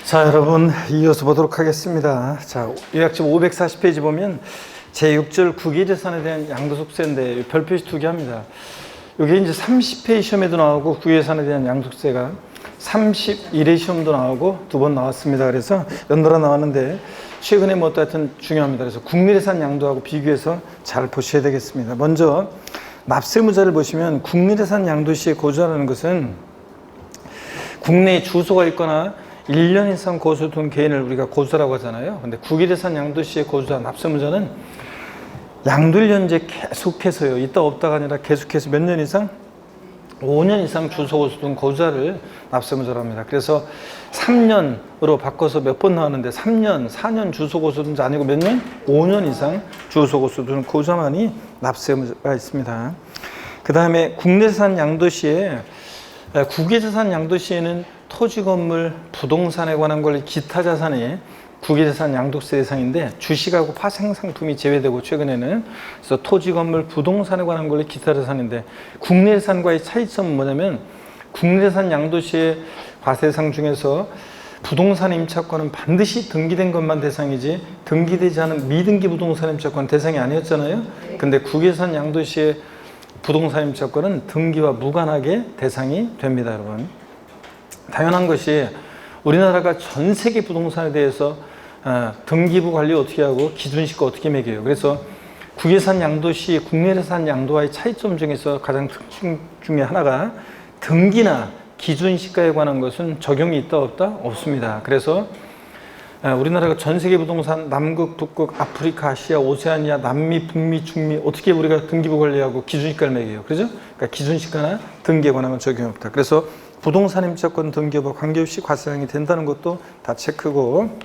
자, 여러분 이어서 보도록 하겠습니다. 자, 요약집 540페이지 보면 제6절 국유재산에 대한 양도속세인데 별표시 2개 합니다. 여기 이제 30회 시험에도 나오고 국유재산에 대한 양도세가 31회 시험도 나오고 2번 나왔습니다. 그래서 연달아 나왔는데 최근에 뭐 하여튼 중요합니다. 그래서 국내재산 양도하고 비교해서 잘 보셔야 되겠습니다. 먼저 납세무자를 보시면 국내재산 양도 시에 고지하라는 것은 국내에 주소가 있거나 1년 이상 거주둔 개인을 우리가 고수라고 하잖아요. 근데 국유재산 양도 시에 고수한 납세무자는 양도일 현재 계속해서요. 있다 없다가 아니라 계속해서 몇 년 이상? 5년 이상 주소 거주둔 고수자를 납세무자로 합니다. 그래서 3년으로 바꿔서 몇 번 나왔는데 3년, 4년 주소 거주둔 자 아니고 몇 년? 5년 이상 주소 거주둔 고수자만이 납세무자가 있습니다. 그 다음에 국내재산 양도 시에 국유재산 양도 시에는 토지, 건물, 부동산에 관한 권리, 기타 자산이 국유재산 양도세 대상인데 주식하고 파생상품이 제외되고 최근에는 그래서 토지, 건물, 부동산에 관한 권리, 기타 자산인데 국내재산과의 차이점은 뭐냐면 국내재산 양도 시에 과세상 중에서 부동산 임차권은 반드시 등기된 것만 대상이지 등기되지 않은 미등기 부동산 임차권은 대상이 아니었잖아요. 근데 국유재산 양도 시에 부동산 임차권은 등기와 무관하게 대상이 됩니다, 여러분. 당연한 것이 우리나라가 전 세계 부동산에 대해서 등기부 관리 어떻게 하고 기준시가 어떻게 매겨요. 그래서 국유재산 양도 시 국내재산 양도와의 차이점 중에서 가장 특징 중에 하나가 등기나 기준시가에 관한 것은 적용이 있다 없다? 없습니다. 그래서 우리나라가 전 세계 부동산 남극, 북극, 아프리카, 아시아, 오세아니아, 남미, 북미, 중미 어떻게 우리가 등기부 관리하고 기준시가를 매겨요. 그죠? 그러니까 기준시가나 등기에 관한 건 적용이 없다. 그래서 부동산 임차권 등기와 관계없이 과세상이 된다는 것도 다 체크고,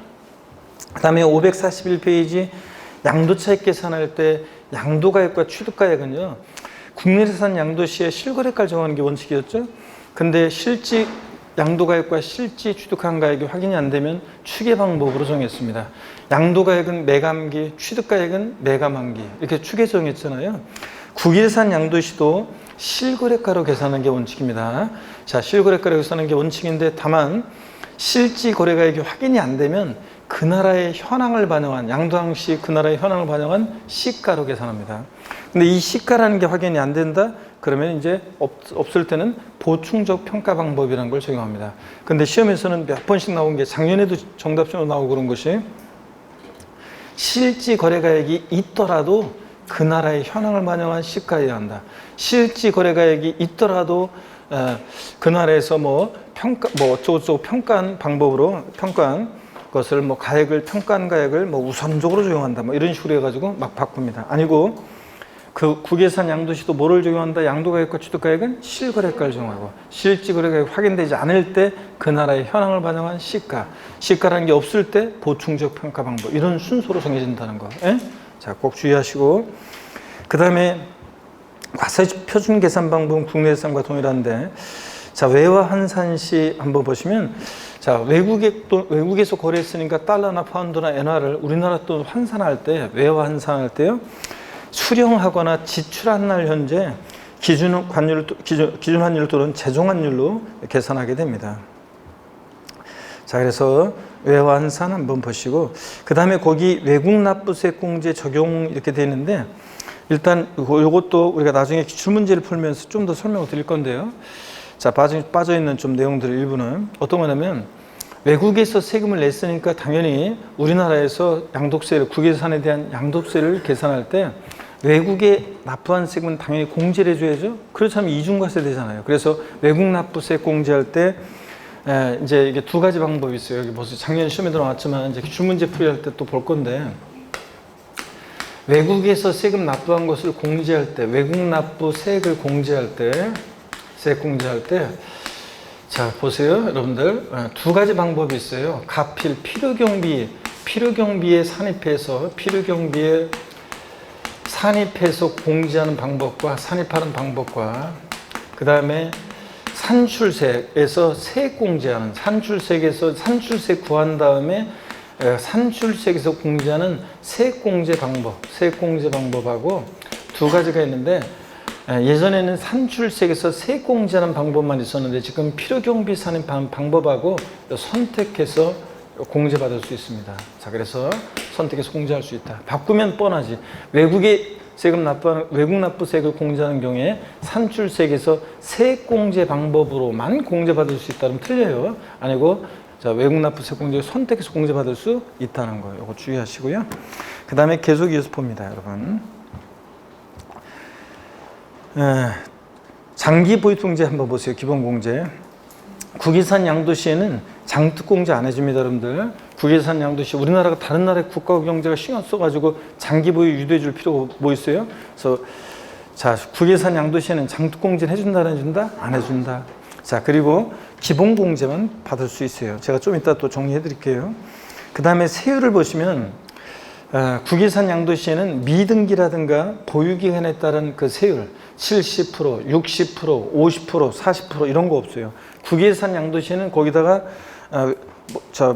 그 다음에 541페이지 양도차익 계산할 때 양도가액과 취득가액은요, 국내재산 양도 시에 실거래가를 정하는 게 원칙이었죠. 근데 실지 양도가액과 실지 취득한 가액이 확인이 안 되면 추계 방법으로 정했습니다. 양도가액은 매감기, 취득가액은 매감한기 이렇게 추계 정했잖아요. 국유재산 양도 시도 실거래가로 계산하는 게 원칙입니다. 자, 실거래가로 계산하는 게 원칙인데 다만 실지 거래가액이 확인이 안 되면 그 나라의 현황을 반영한 양도항 시 그 나라의 현황을 반영한 시가로 계산합니다. 근데 이 시가라는 게 확인이 안 된다? 그러면 이제 없을 때는 보충적 평가 방법이라는 걸 적용합니다. 근데 시험에서는 몇 번씩 나온 게 작년에도 정답적으로 나오고 그런 것이 실지 거래가액이 있더라도 그 나라의 현황을 반영한 시가여야 한다. 실지 거래가액이 있더라도 그 나라에서 뭐 어쩌고저쩌고 평가한 방법으로 평가한 것을 뭐 가액을 평가한 가액을 뭐 우선적으로 적용한다. 뭐 이런 식으로 해가지고 막 바꿉니다. 아니고 그 국유재산 양도시도 뭐를 적용한다? 양도가액과 취득가액은 실거래가를 적용하고 실지 거래가액이 확인되지 않을 때 그 나라의 현황을 반영한 시가, 시가라는 게 없을 때 보충적 평가 방법 이런 순서로 정해진다는 거. 예? 자, 꼭 주의하시고, 그 다음에 과세 표준 계산 방법은 국내재산과 동일한데, 자, 외화 환산 시 한번 보시면, 자, 외국에서 거래했으니까 달러나 파운드나 엔화를 우리나라 또 환산할 때, 외화 환산할 때요, 수령하거나 지출한 날 현재 기준 환율 또는 제종 환율로 계산하게 됩니다. 자, 그래서 외화 환산 한번 보시고, 그 다음에 거기 외국 납부세 공제 적용 이렇게 되어 있는데, 일단 이것도 우리가 나중에 기출문제를 풀면서 좀 더 설명을 드릴 건데요. 자, 빠져있는 좀 내용들 일부는 어떤 거냐면, 외국에서 세금을 냈으니까 당연히 우리나라에서 양도세를, 국유재산에 대한 양도세를 계산할 때 외국에 납부한 세금은 당연히 공제를 해줘야죠. 그렇지 않으면 이중과세 되잖아요. 그래서 외국 납부세 공제할 때 이제 이게 두 가지 방법이 있어요. 여기 벌써 작년 시험에도 나왔지만 이제 기출문제 풀이할 때 또 볼 건데, 외국에서 세금 납부한 것을 공제할 때, 외국 납부 세액을 공제할 때, 세액 공제할 때, 자, 보세요, 여러분들. 두 가지 방법이 있어요. 가필, 필요경비에 산입해서 공제하는 방법과 산입하는 방법과, 그 다음에 산출세에서 세액 공제하는, 산출세 구한 다음에 산출세에서 공제하는 세액 공제 방법하고 두 가지가 있는데, 예전에는 산출세에서 세액 공제하는 방법만 있었는데 지금 필요경비 산입 방법하고 선택해서 공제받을 수 있습니다. 자, 그래서 선택해서 공제할 수 있다. 바꾸면 뻔하지. 외국 납부세액을 공제하는 경우에 산출세액에서 세액 공제 방법으로만 공제받을 수 있다면 틀려요. 아니고 자, 외국 납부세 공제 선택해서 공제받을 수 있다는 거예요. 이거 주의하시고요. 그 다음에 계속 이어서 봅니다, 여러분. 장기 보유통제 한번 보세요. 기본 공제. 국외산 양도시에는 장특공제 안 해줍니다, 여러분들. 국외산 양도시 우리나라가 다른 나라의 국가 경제가 신경 써가지고 장기 보유 유도해 줄 필요가 뭐 있어요? 그래서 자, 국외산 양도시에는 장특공제를 해준다, 안 해준다? 안 해준다. 자, 그리고 기본 공제만 받을 수 있어요. 제가 좀 이따 또 정리해 드릴게요. 그 다음에 세율을 보시면 국외산 양도시에는 미등기라든가 보유기간에 따른 그 세율 70%, 60%, 50%, 40% 이런 거 없어요. 국외산 양도시에는 거기다가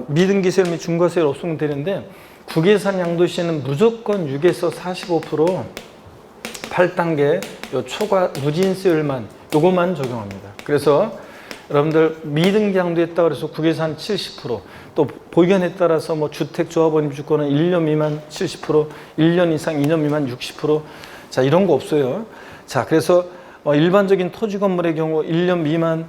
미등기 세율 및 중과세율 없으면 되는데 국외산 양도시에는 무조건 6에서 45% 8단계 요 초과 누진세율만 요것만 적용합니다. 그래서 여러분들 미등기 양도했다 그래서 국외산 70%, 또 보유기간에 따라서 뭐 주택 조합원 입주권은 1년 미만 70%, 1년 이상 2년 미만 60%. 자, 이런 거 없어요. 자, 그래서 일반적인 토지 건물의 경우 1년 미만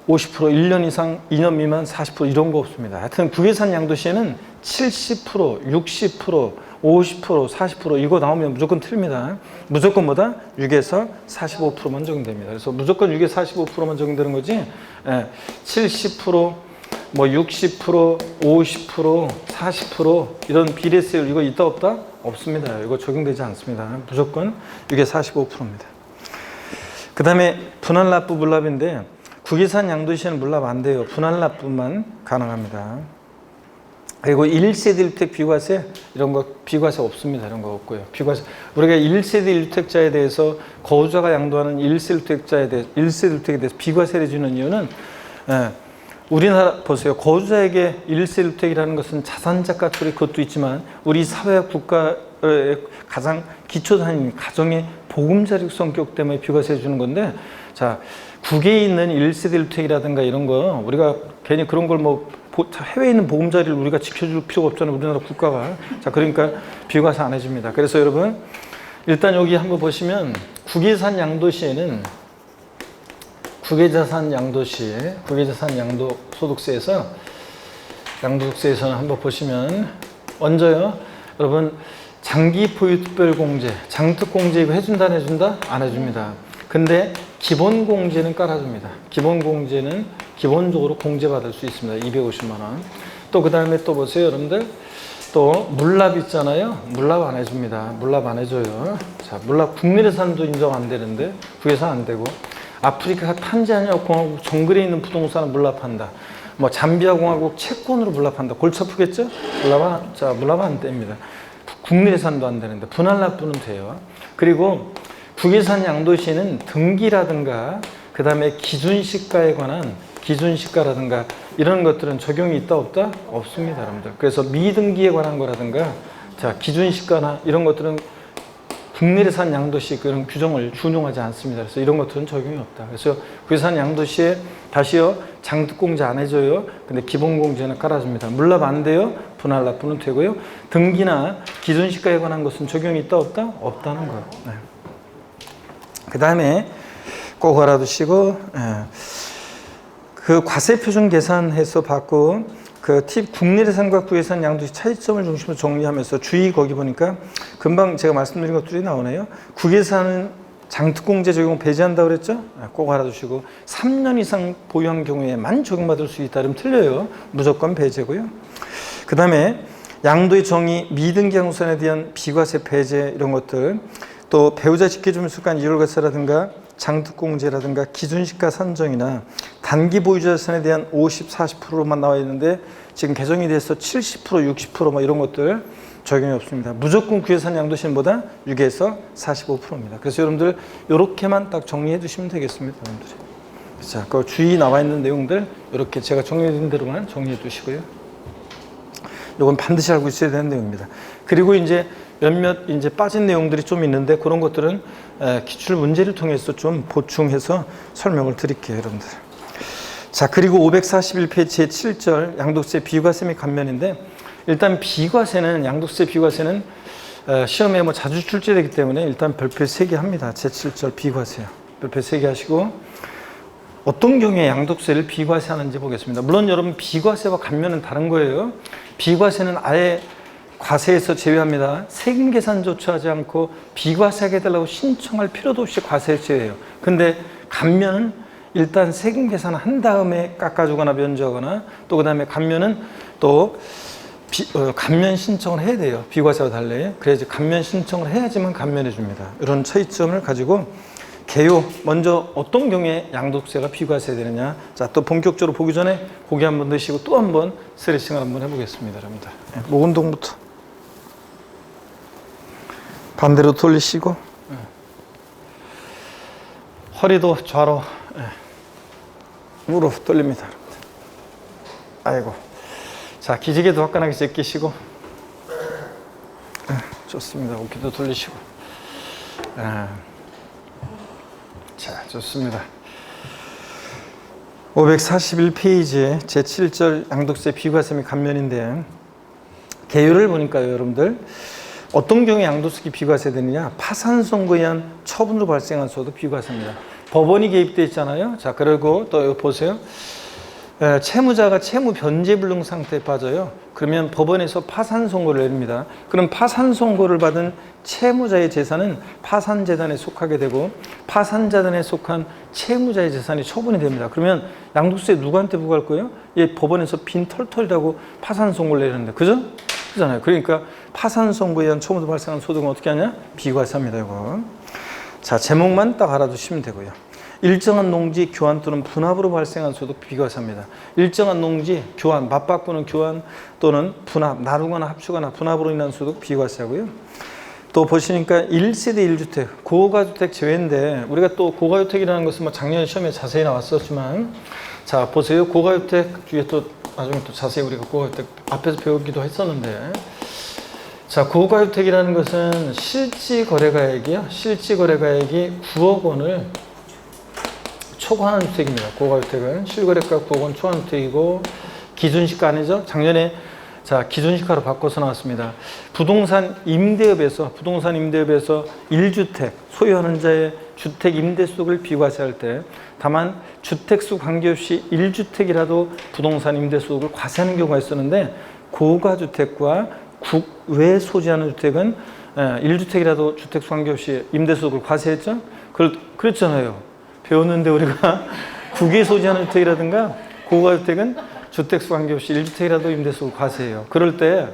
50%, 1년 이상 2년 미만 40% 이런 거 없습니다. 하여튼 국외산 양도시에는 70%, 60%, 50%, 40% 이거 나오면 무조건 틀립니다. 무조건 뭐다? 6에서 45%만 적용됩니다. 그래서 무조건 6에서 45%만 적용되는 거지 70%, 뭐 60%, 50%, 40% 이런 비례세율 이거 있다 없다? 없습니다. 이거 적용되지 않습니다. 무조건 6에서 45%입니다. 그 다음에 분할납부 물납인데 국외산 양도시에는 물납 안 돼요. 분할납부만 가능합니다. 그리고 1세대 1주택 비과세 이런 거 비과세 없습니다. 이런 거 없고요. 비과세 우리가 1세대 1주택자에 대해서 거주자가 양도하는 1세대 1주택에 대해서 비과세를 주는 이유는 우리나라 보세요. 거주자에게 1세대 1주택이라는 것은 자산자가 처리 그것도 있지만 우리 사회와 국가의 가장 기초단위인 가정의 보금자리 성격 때문에 비과세 주는 건데 자, 국외에 있는 1세대 1주택이라든가 이런 거 우리가 괜히 그런 걸 뭐 해외에 있는 보금자리를 우리가 지켜줄 필요가 없잖아요. 우리나라 국가가. 자, 그러니까 비과세 안 해줍니다. 그래서 여러분 일단 여기 한번 보시면 국외산 양도시에는 국외자산 양도소득세에서 양도소득세에서는 한번 보시면 먼저요. 여러분 장기 보유 특별공제, 장특공제 이거 해준다 안 해준다? 안 해줍니다. 근데 기본공제는 깔아줍니다. 기본공제는 기본적으로 공제받을 수 있습니다. 250만 원. 또 그 다음에 또 보세요, 여러분들. 또 물납 있잖아요. 물납 안 해줍니다. 물납 안 해줘요. 자, 물납 국내산도 인정 안 되는데 국외산 안 되고 아프리카 탄자니아 공화국 정글에 있는 부동산은 물납한다. 뭐 잠비아 공화국 채권으로 물납한다. 골치 아프겠죠? 물납 안 됩니다. 국내산도 안 되는데 분할납부는 돼요. 그리고 국외산 양도시에는 등기라든가 그 다음에 기준시가에 관한 기준시가라든가 이런 것들은 적용이 있다 없다? 없습니다, 여러분들. 그래서 미등기에 관한 거라든가 자 기준시가나 이런 것들은 국내산 양도시 그런 규정을 준용하지 않습니다. 그래서 이런 것들은 적용이 없다. 그래서 국외산 양도시에 다시요 장특공제 안 해줘요. 근데 기본공제는 깔아줍니다. 물납 안 돼요. 분할납부는 되고요. 등기나 기준시가에 관한 것은 적용이 있다 없다? 없다는 거예요. 네. 그 다음에 꼭 알아두시고 그 과세표준 계산해서 받고 그 국내산과 국외산 양도시 차이점을 중심으로 정리하면서 주의 거기 보니까 금방 제가 말씀드린 것들이 나오네요. 국외산은 장특공제 적용 배제한다고 그랬죠? 꼭 알아두시고 3년 이상 보유한 경우에만 적용받을 수 있다. 그러면 틀려요. 무조건 배제고요. 그 다음에 양도의 정의, 미등기 양도산에 대한 비과세 배제 이런 것들 또 배우자 직계주민 수간 이율과세라든가 장특공제라든가 기준시가 산정이나 단기 보유자 자산에 대한 50, 40%만 나와 있는데 지금 개정이 돼서 70%, 60% 뭐 이런 것들 적용이 없습니다. 무조건 국외산 양도시는보다 6에서 45%입니다. 그래서 여러분들 이렇게만 딱 정리해 두시면 되겠습니다. 여러분들. 자, 그 주의 나와 있는 내용들 이렇게 제가 정리해 드린 대로만 정리해 두시고요. 이건 반드시 알고 있어야 되는 내용입니다. 그리고 이제 몇몇 이제 빠진 내용들이 좀 있는데 그런 것들은 기출 문제를 통해서 좀 보충해서 설명을 드릴게요, 여러분들. 자, 그리고 541페이지 제7절 양도세 비과세 및 감면인데, 일단 비과세는, 양도세 비과세는 시험에 뭐 자주 출제되기 때문에 일단 별표 3개 합니다. 제7절 비과세요. 별표 3개 하시고, 어떤 경우에 양도세를 비과세하는지 보겠습니다. 물론 여러분 비과세와 감면은 다른 거예요. 비과세는 아예 과세에서 제외합니다. 세금 계산조차 하지 않고 비과세하게 해달라고 신청할 필요도 없이 과세에서 제외해요. 근데 감면은 일단 세금 계산을 한 다음에 깎아주거나 면제하거나, 또 그 다음에 감면은 또 감면 신청을 해야 돼요. 비과세와 달리. 그래야지 감면 신청을 해야지만 감면해 줍니다. 이런 차이점을 가지고 개요, 먼저 어떤 경우에 양도세가 비과세 되느냐. 자, 또 본격적으로 보기 전에 고개 한번 드시고 또 한번 스트레칭을 한번 해보겠습니다. 여러분들. 목 운동부터. 반대로 돌리시고, 허리도 좌로, 무릎 돌립니다. 아이고. 자, 기지개도 화끈하게 제끼시고, 좋습니다. 어깨도 돌리시고. 자, 좋습니다. 541페이지에 제7절 양도세 비과세 및 감면인데, 개요를 보니까요, 여러분들. 어떤 경우에 양도세가 비과세되느냐? 파산 선고에 의한 처분으로 발생한 소득 비과세입니다. 법원이 개입되어 있잖아요. 자, 그리고 또 여기 보세요. 채무자가 채무 변제 불능 상태에 빠져요. 그러면 법원에서 파산 선고를 내립니다. 그럼 파산 선고를 받은 채무자의 재산은 파산재단에 속하게 되고, 파산재단에 속한 채무자의 재산이 처분이 됩니다. 그러면 양도세 누구한테 부과할 거예요? 예, 법원에서 빈 털털이라고 파산 선고를 내리는데, 그죠? 그잖아요. 그러니까 파산 선고에 의한 처분으로 발생한 소득은 어떻게 하냐? 비과세합니다. 이거. 자, 제목만 딱 알아두시면 되고요. 일정한 농지 교환 또는 분합으로 발생한 소득 비과세합니다. 일정한 농지 교환, 맞바꾸는 교환 또는 분합, 나누거나 합주거나 분합으로 인한 소득 비과세하고요. 또 보시니까 1세대 1주택, 고가주택 제외인데, 우리가 또 고가주택이라는 것은 뭐 작년 시험에 자세히 나왔었지만, 자, 보세요. 고가주택 뒤에 또 나중에 또 자세히 우리가 고가주택 앞에서 배우기도 했었는데, 자, 고가주택이라는 것은 실지거래가액이요. 실지거래가액이 9억 원을 초과하는 주택입니다. 고가주택은 실거래가 9억 원 초과하는 주택이고, 기준시가 아니죠. 작년에 자, 기준시가로 바꿔서 나왔습니다. 부동산 임대업에서 1주택 소유하는 자의 주택 임대수를 비과세할 때, 다만 주택수 관계없이 1주택이라도 부동산 임대수를 과세하는 경우가 있었는데, 고가주택과 국외 소지하는 주택은 1주택이라도 주택수 관계없이 임대수를 과세했죠? 그랬잖아요. 배웠는데 우리가 국외 소지하는 주택이라든가 고가주택은 주택수 관계없이 1주택이라도 임대수 과세해요. 그럴 때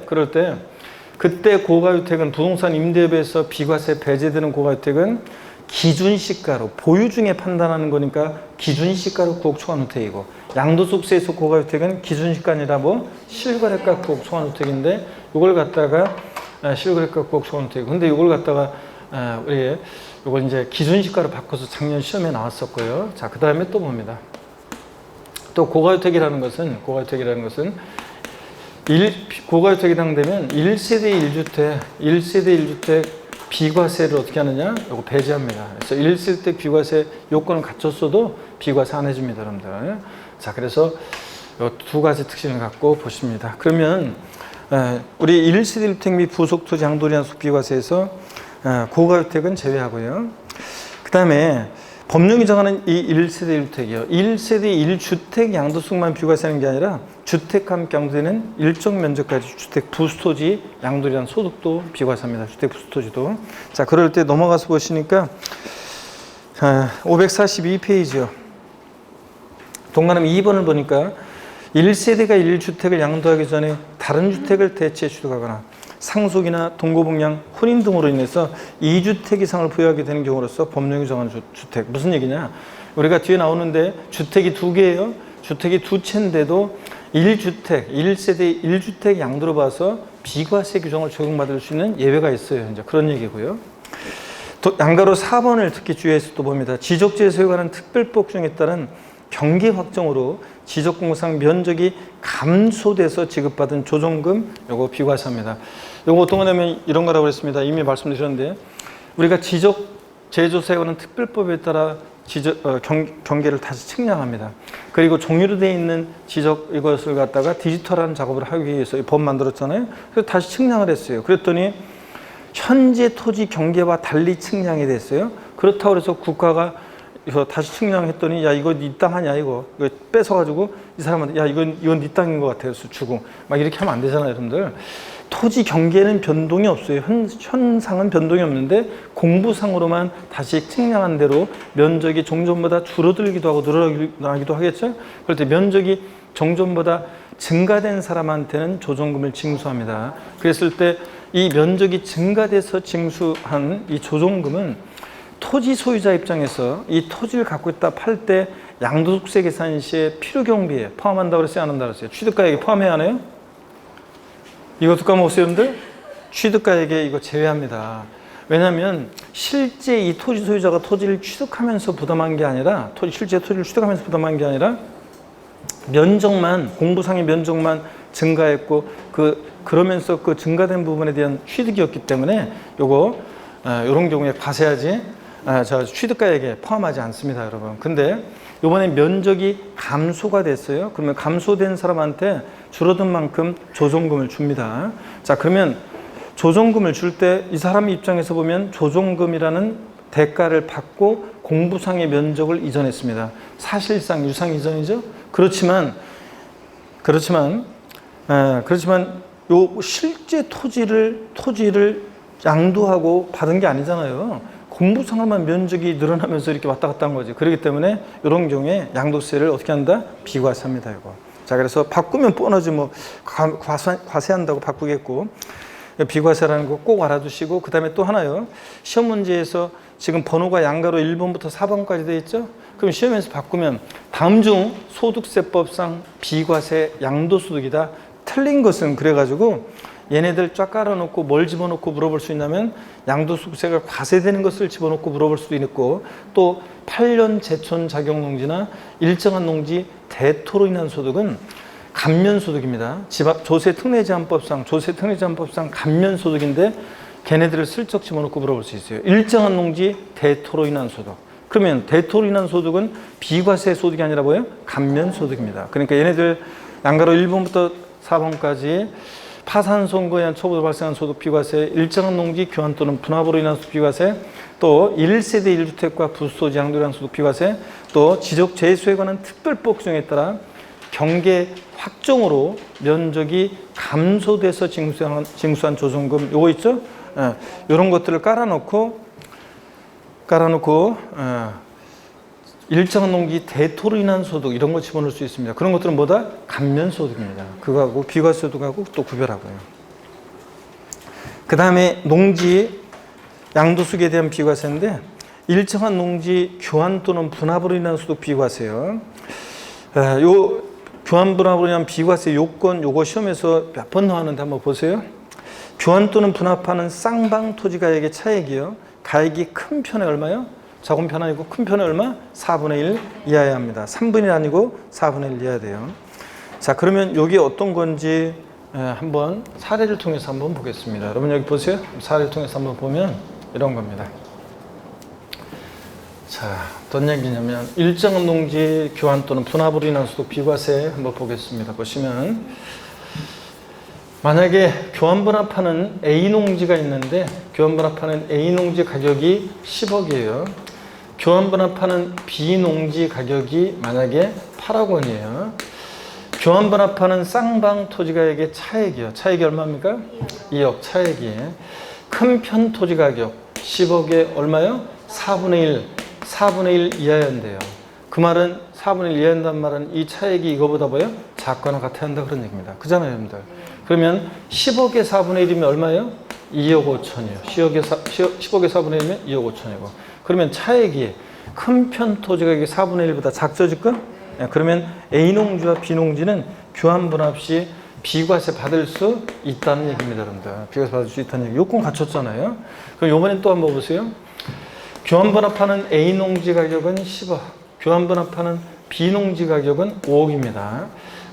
그때 고가주택은 부동산 임대업에서 비과세 배제되는 고가주택은 기준시가로 보유 중에 판단하는 거니까 기준시가로 9억 초과하는 주택이고, 양도소득세에서 고가주택은 기준시가 아니라 뭐 실거래가 9억 초과하는 주택인데, 이걸 갖다가 실거래가 9억 초과하는 주택이고, 근데 이걸 갖다가 우리 이걸 이제 기준시가로 바꿔서 작년 시험에 나왔었고요. 자, 그 다음에 또 봅니다. 또 고가주택이라는 것은 고가주택이 해당되면 1세대 1주택 비과세를 어떻게 하느냐? 이거 배제합니다. 그래서 1세대 비과세 요건을 갖췄어도 비과세 안 해줍니다, 여러분들. 자, 그래서 이 두 가지 특징을 갖고 보십니다. 그러면 우리 1세대 1주택 및 부속토지 양도리한 비과세에서 고가주택은 제외하고요. 그 다음에 법령이 정하는 이 1세대 1주택이요. 1세대 1주택 양도소득만 비과세하는 게 아니라 주택과 함께 양도되는 일정 면적까지 주택 부수토지 양도리한 소득도 비과세합니다. 주택 부수토지도. 자, 그럴 때 넘어가서 보시니까 542페이지요. 동그라미 2번을 보니까 1세대가 1주택을 양도하기 전에 다른 주택을 대체 취득하거나 상속이나 동거복량, 혼인 등으로 인해서 2주택 이상을 부여하게 되는 경우로서 법령이 정하는 주택. 무슨 얘기냐? 우리가 뒤에 나오는데 주택이 2개예요. 주택이 2채인데도 1세대 1주택 양도로 봐서 비과세 규정을 적용받을 수 있는 예외가 있어요. 이제 그런 얘기고요. 또 양가로 4번을 특히 주의해서 또 봅니다. 지적재소에 관한 특별법 중에 따른 경계 확정으로 지적공사상 면적이 감소돼서 지급받은 조정금, 요거 비과세합니다. 요거 어떤 거냐면 이런 거라고 했습니다. 이미 말씀드렸는데, 우리가 지적 제조사에 관한 특별법에 따라 경계를 다시 측량합니다. 그리고 종이로 되어 있는 지적 이것을 갖다가 디지털한 작업을 하기 위해서 이 법 만들었잖아요. 그래서 다시 측량을 했어요. 그랬더니 현재 토지 경계와 달리 측량이 됐어요. 그렇다고 해서 국가가 다시 측량했더니 야 이거 네 땅 아니야 이거 뺏어가지고 이 사람한테 야 이건 네 땅인 것 같아서 주고 막 이렇게 하면 안 되잖아요, 여러분들. 토지 경계는 변동이 없어요. 현상은 변동이 없는데 공부상으로만 다시 측량한 대로 면적이 종전보다 줄어들기도 하고 늘어나기도 하겠죠. 그럴 때 면적이 종전보다 증가된 사람한테는 조정금을 징수합니다. 그랬을 때 이 면적이 증가돼서 징수한 이 조정금은 토지 소유자 입장에서 이 토지를 갖고 있다 팔 때 양도소득세 계산 시에 필요경비에 포함한다고 그랬어요? 안 한다고 그랬어요? 취득가액에 포함해야 하나요? 이것도 까먹었어요, 여러분들? 취득가액에 이거 제외합니다. 왜냐하면 실제 이 토지 소유자가 토지를 취득하면서 부담한 게 아니라 실제 토지를 취득하면서 부담한 게 아니라 면적만 공부상의 면적만 증가했고 그러면서 그 증가된 부분에 대한 취득이었기 때문에 이런 경우에 과세하지 취득가액에 포함하지 않습니다, 여러분. 근데 이번에 면적이 감소가 됐어요. 그러면 감소된 사람한테 줄어든 만큼 조정금을 줍니다. 자, 그러면 조정금을 줄 때 이 사람 입장에서 보면 조정금이라는 대가를 받고 공부상의 면적을 이전했습니다. 사실상 유상 이전이죠. 그렇지만 요 실제 토지를 양도하고 받은 게 아니잖아요. 공부상으로만 면적이 늘어나면서 이렇게 왔다 갔다 한 거지. 그렇기 때문에 이런 경우에 양도세를 어떻게 한다? 비과세합니다, 이거. 자, 그래서 바꾸면 뻔하지 뭐 과세한다고 바꾸겠고. 비과세라는 거 꼭 알아두시고, 그 다음에 또 하나요. 시험 문제에서 지금 번호가 양가로 1번부터 4번까지 되어 있죠? 그럼 시험에서 바꾸면 다음 중 소득세법상 비과세 양도소득이다. 틀린 것은 그래가지고 얘네들 쫙 깔아놓고 뭘 집어넣고 물어볼 수 있냐면 양도소득세가 과세되는 것을 집어넣고 물어볼 수도 있고, 또 8년 제촌 자격농지나 일정한 농지 대토로 인한 소득은 감면소득입니다. 조세특례제한법상 감면소득인데 걔네들을 슬쩍 집어넣고 물어볼 수 있어요. 일정한 농지 대토로 인한 소득. 그러면 대토로 인한 소득은 비과세 소득이 아니라 뭐예요? 감면소득입니다. 그러니까 얘네들 양가로 1번부터 4번까지 파산 선고에 의한 초부로 발생한 소득 비과세, 일정한 농지 교환 또는 분합으로 인한 소득 비과세, 또 1세대 1주택과 부수소지 양도에 의한 소득 비과세, 또 지적 재수에 관한 특별법 규정에 따라 경계 확정으로 면적이 감소돼서 징수한 조정금 요거 있죠? 이런 것들을 깔아놓고 일정한 농지 대토로 인한 소득 이런 거 집어넣을 수 있습니다. 그런 것들은 뭐다? 감면소득입니다. 그거하고 비과세소득하고 또 구별하고요. 그 다음에 농지 양도소득에 대한 비과세인데 일정한 농지 교환 또는 분합으로 인한 소득 비과세요. 요 교환 분합으로 인한 비과세 요건 요거 시험에서 몇 번 나왔는데 한번 보세요. 교환 또는 분합하는 쌍방 토지가액의 차액이요. 가액이 큰 편에 얼마요? 작은 편 아니고 큰 편에 얼마? 4분의 1 이하여야 합니다. 3분의 1 아니고 4분의 1 이하야 돼요. 자, 그러면 여기 어떤 건지 한번 사례를 통해서 한번 보겠습니다. 여러분 여기 보세요. 사례를 통해서 한번 보면 이런 겁니다. 자, 어떤 얘기냐면 일정한 농지 교환 또는 분합으로 인한 소득 비과세 한번 보겠습니다. 보시면 만약에 교환분합하는 A 농지가 있는데 교환분합하는 A 농지 가격이 10억이에요. 교환분합하는 B 농지 가격이 만약에 8억 원이에요. 교환분합하는 쌍방 토지가액의 차액이요. 차액이 얼마입니까? 2억 차액이. 큰 편 토지 가격 10억에 얼마요? 4분의 1 이하여야 한대요. 그 말은 4분의 1 이하여야 한다는 말은 이 차액이 이거보다 뭐예요? 작거나 같아야 한다 그런 얘기입니다. 그잖아요, 여러분들. 그러면 10억의 4분의 1이면 얼마예요? 2억 5천이에요. 10억의 4분의 1이면 2억 5천이고. 그러면 차액이 큰 편 토지 가격이 4분의 1보다 작죠, 지금? 그러면 A 농지와 B 농지는 교환 분합 시 비과세 받을 수 있다는 얘기입니다, 여러분들. 비과세 받을 수 있다는 얘기. 요건 갖췄잖아요. 그럼 요번엔 또 한번 보세요. 교환 분합하는 A 농지 가격은 10억. 교환 분합하는 B 농지 가격은 5억입니다.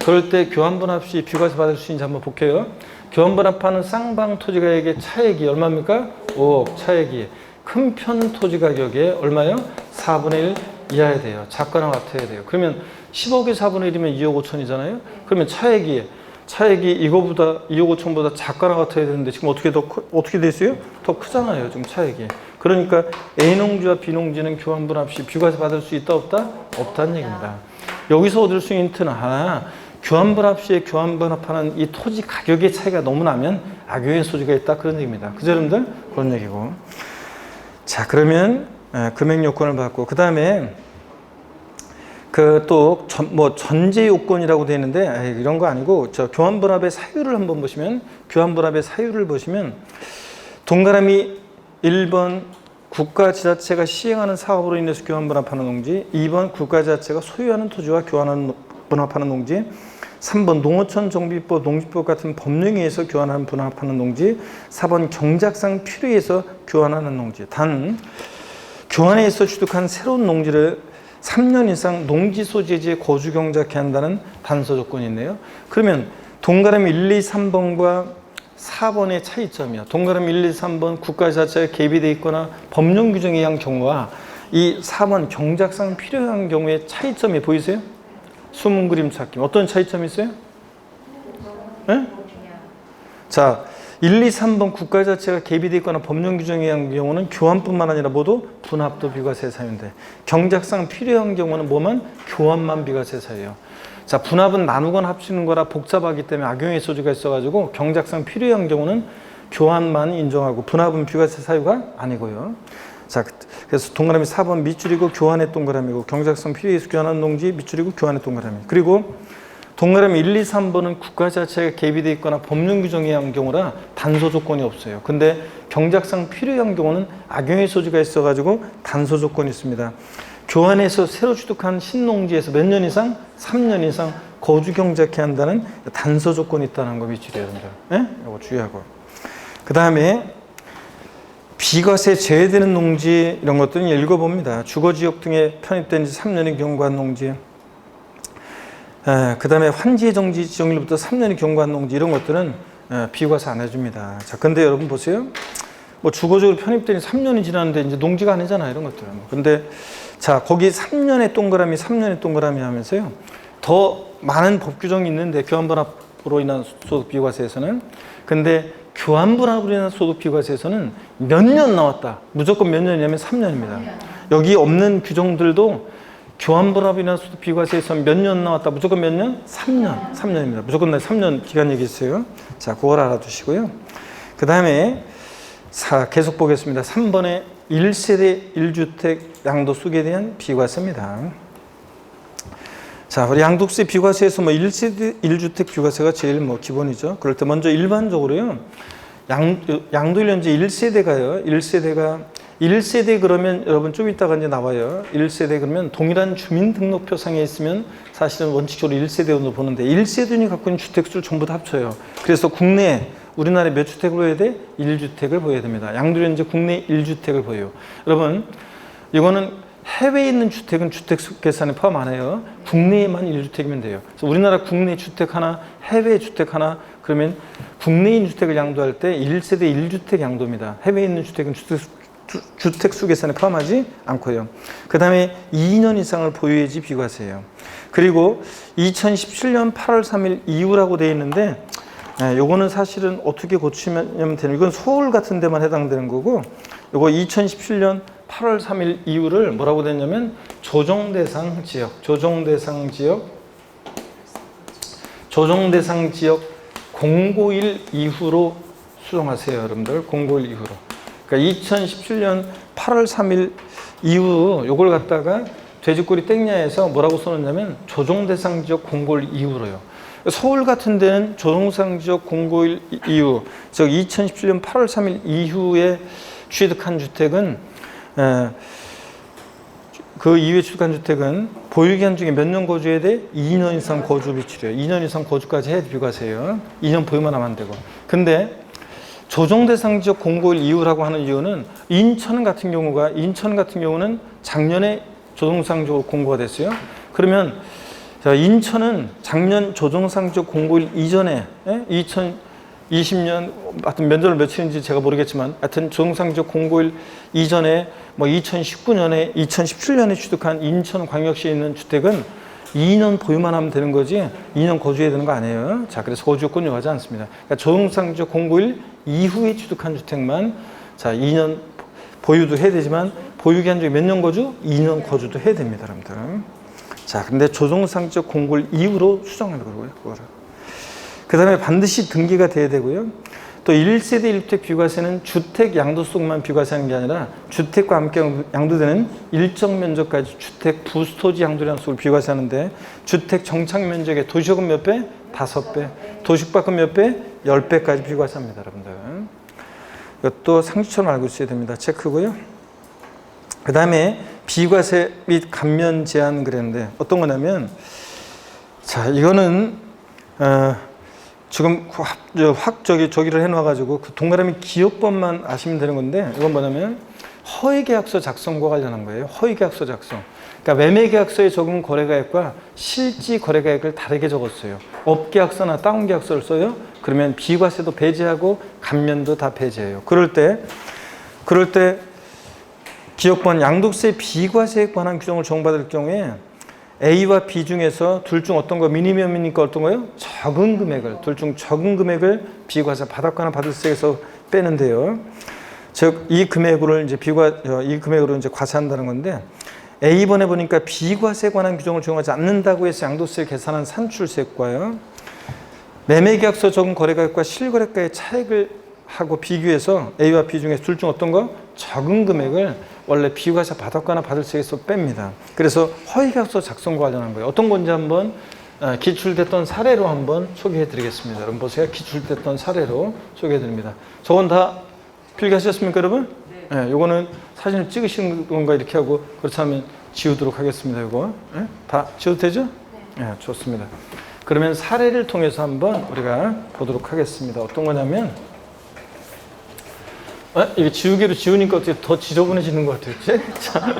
그럴 때 교환 분합 시 비과세 받을 수 있는지 한번 볼게요. 교환 분합하는 쌍방 토지 가격의 차액이 얼마입니까? 5억 차액이. 큰 편 토지 가격에 얼마요? 4분의 1 이하야 돼요. 작거나 같아야 돼요. 그러면 10억의 4분의 1이면 2억 5천이잖아요. 그러면 차액이 이거보다 2억 5천보다 작거나 같아야 되는데 지금 어떻게 됐어요? 더 크잖아요. 지금 차액이. 그러니까 A농지와 B농지는 교환분합 시 비과세 받을 수 있다 없다? 없다는 얘기입니다. 여기서 얻을 수 있는 힌트는 교환분합 시에 교환분합하는 이 토지 가격의 차이가 너무 나면 악용의 소지가 있다 그런 얘기입니다. 그죠 여러분들? 그런 얘기고. 자 그러면 금액 요건을 받고 그 다음에 또 전제 요건이라고 되어 있는데 이런 거 아니고 교환분합의 사유를 한번 보시면 교환분합의 사유를 보시면 동그라미 1번 국가지자체가 시행하는 사업으로 인해서 교환분합하는 농지, 2번 국가지자체가 소유하는 토지와 교환분합하는 농지, 3번 농어촌 정비법, 농지법 같은 법령에 의해서 교환하는 분합하는 농지, 4번 경작상 필요에 의해서 교환하는 농지. 단 교환에 의해서 취득한 새로운 농지를 3년 이상 농지 소재지에 거주 경작해야 한다는 단서 조건이 있네요. 그러면 동그라미 1, 2, 3번과 4번의 차이점이요. 동그라미 1, 2, 3번 국가지자체가 개입이 되어 있거나 법령 규정에 의한 경우와 이 4번 경작상 필요한 경우의 차이점이 보이세요? 숨은 그림 찾기. 어떤 차이점이 있어요? 네? 자, 1, 2, 3번 국가자체가 개입이 되어 있거나 법령 규정에 의한 경우는 교환뿐만 아니라 모두 분합도 비과세 사유인데 경작상 필요한 경우는 뭐만? 교환만 비과세 사유예요. 자, 분합은 나누거나 합치는 거라 복잡하기 때문에 악용의 소지가 있어가지고 경작상 필요한 경우는 교환만 인정하고 분합은 비과세 사유가 아니고요. 자, 그래서 동그라미 4번 밑줄이고 교환의 동그라미고 경작상 필요해서 교환하는 농지 밑줄이고 교환의 동그라미. 그리고 동그라미 1, 2, 3번은 국가자체가 개입이 되어 있거나 법령 규정에 의한 경우라 단서 조건이 없어요. 근데 경작상 필요한 경우는 악용의 소지가 있어가지고 단서 조건이 있습니다. 교환해서 새로 취득한 신농지에서 몇 년 이상? 3년 이상 거주 경작해야 한다는 단서 조건이 있다는 거 밑줄이에요, 여러분들. 네? 이거 주의하고. 그 다음에 비과세 제외되는 농지 이런 것들은 읽어봅니다. 주거지역 등에 편입된 지 3년이 경과한 농지, 그 다음에 환지 정지 지정일로부터 3년이 경과한 농지 이런 것들은 비과세 안 해줍니다. 자, 근데 여러분 보세요. 주거지역으로 편입된 지 3년이 지났는데 이제 농지가 아니잖아요, 이런 것들은. 근데 자, 거기 3년의 동그라미 하면서요. 더 많은 법 규정이 있는데 교환분합으로 인한 소득 비과세에서는. 근데 교환분합으로 인한 소득 비과세에서는 몇 년 나왔다. 무조건 몇 년이냐면 3년입니다. 여기 없는 규정들도 교환분합으로 인한 소득 비과세에서는 몇 년 나왔다. 무조건 몇 년? 3년. 3년입니다. 무조건 3년 기간 얘기 있어요. 자, 그걸 알아두시고요. 그 다음에 계속 보겠습니다. 3번에 1세대 1주택 양도소득에 대한 비과세입니다. 자, 우리 양도세 비과세에서 1세대 1주택 비과세가 제일 기본이죠. 그럴 때 먼저 일반적으로요. 양도일 현재 1세대가요. 1세대 그러면 여러분 좀 이따가 이제 나와요. 1세대 그러면 동일한 주민등록표상에 있으면 사실은 원칙적으로 1세대로 보는데 1세대인이 갖고 있는 주택수를 전부 다 합쳐요. 그래서 국내에 우리나라에 몇 주택을 보여야 돼? 1주택을 보여야 됩니다. 양도일 현재 국내 1주택을 보여요. 여러분 이거는 해외에 있는 주택은 주택 계산에 포함 안 해요. 국내에만 1주택이면 돼요. 그래서 우리나라 국내 주택 하나, 해외 주택 하나 그러면 국내에 있는 주택을 양도할 때 1세대 1주택 양도입니다. 해외에 있는 주택은 주택수 계산에 포함하지 않고요. 그 다음에 2년 이상을 보유해야지 비과세예요. 그리고 2017년 8월 3일 이후라고 되어 있는데 요거는 사실은 어떻게 고치면 되는, 이건 서울 같은 데만 해당되는 거고, 요거 2017년 8월 3일 이후를 뭐라고 됐냐면 조정대상 지역 051 이후로 수정하세요, 여러분들. 051 이후로. 그러니까 2017년 8월 3일 이후 요걸 갖다가 돼지꼬리 땡냐에서 뭐라고 써놓냐면 조정대상 지역 051 이후로요. 서울 같은 데는 조정대상 지역 051 이후, 즉 2017년 8월 3일 이후에 취득한 주택은 그 이후에 취득한 주택은 보유기간 중에 몇 년 거주해야 돼? 2년 이상 거주 비율이에요. 2년 이상 거주까지 해야 비과세예요. 2년 보유만 하면 안 되고. 근데 조정대상 지역 051 이후라고 하는 이유는 인천 같은 경우는 작년에 조정대상 지역으로 공고가 됐어요. 그러면 자, 인천은 작년 조정대상 지역 051 이전에 20년, 하여튼 면접을 며칠인지 제가 모르겠지만, 하여튼 조정상적 공고일 이전에 뭐 2019년에, 2017년에 취득한 인천광역시에 있는 주택은 2년 보유만 하면 되는 거지 2년 거주해야 되는 거 아니에요. 자, 그래서 거주 요건 요구하지 않습니다. 그러니까 조정상적 공고일 이후에 취득한 주택만 자 2년 보유도 해야 되지만 보유 기간 중에 몇 년 거주? 2년 거주도 해야 됩니다, 여러분들. 자, 근데 조정상적 공고일 이후로 수정하는 거고요, 그거를. 그 다음에 반드시 등기가 돼야 되고요. 또 1세대 1주택 비과세는 주택 양도속만 비과세하는 게 아니라 주택과 함께 양도되는 일정 면적까지 주택 부수토지 양도량 속을 비과세하는데 주택 정착 면적의 도시요금 몇 배? 5배. 도시가금 몇 배? 10배까지 비과세합니다, 여러분들. 이것도 상식처럼 알고 있어야 됩니다. 체크고요. 그 다음에 비과세 및 감면 제한 그랬는데 어떤 거냐면 자, 이거는 지금 저기를 해놔가지고 그 동그라미 기억법만 아시면 되는 건데 이건 뭐냐면 허위계약서 작성과 관련한 거예요. 허위계약서 작성. 그러니까 매매계약서에 적은 거래가액과 실지 거래가액을 다르게 적었어요. 업계약서나 다운계약서를 써요. 그러면 비과세도 배제하고 감면도 다 배제해요. 그럴 때 기억번 양도세 비과세에 관한 규정을 적용받을 경우에 A와 B 중에서 둘 중 어떤 거 미니멈이니까 어떤 거요? 적은 금액을 둘 중 적은 금액을 비과세 받았거나 받을세에서 빼는데요. 즉 이 금액으로 이제 이 금액으로 이제 과세한다는 건데 A번에 보니까 비과세에 관한 규정을 적용하지 않는다고 해서 양도세를 계산한 산출세과요. 매매계약서 적은 거래가액과 실거래가의 차액을 하고 비교해서 A와 B 중에 둘 중 어떤 거? 적은 금액을 원래 비과세 받았거나 받을세에서 뺍니다. 그래서 허위계약서 작성과 관련한 거예요. 어떤 건지 한번 기출됐던 사례로 한번 소개해 드리겠습니다. 여러분 보세요. 기출됐던 사례로 소개해 드립니다. 저건 다 필기하셨습니까, 여러분? 네. 요거는 사진을 찍으시는 건가 이렇게 하고 그렇다면 지우도록 하겠습니다. 요거. 네? 다 지워도 되죠? 네. 좋습니다. 그러면 사례를 통해서 한번 우리가 보도록 하겠습니다. 어떤 거냐면 이게 지우개로 지우니까 어떻게 더 지저분해지는 것 같아요. 자,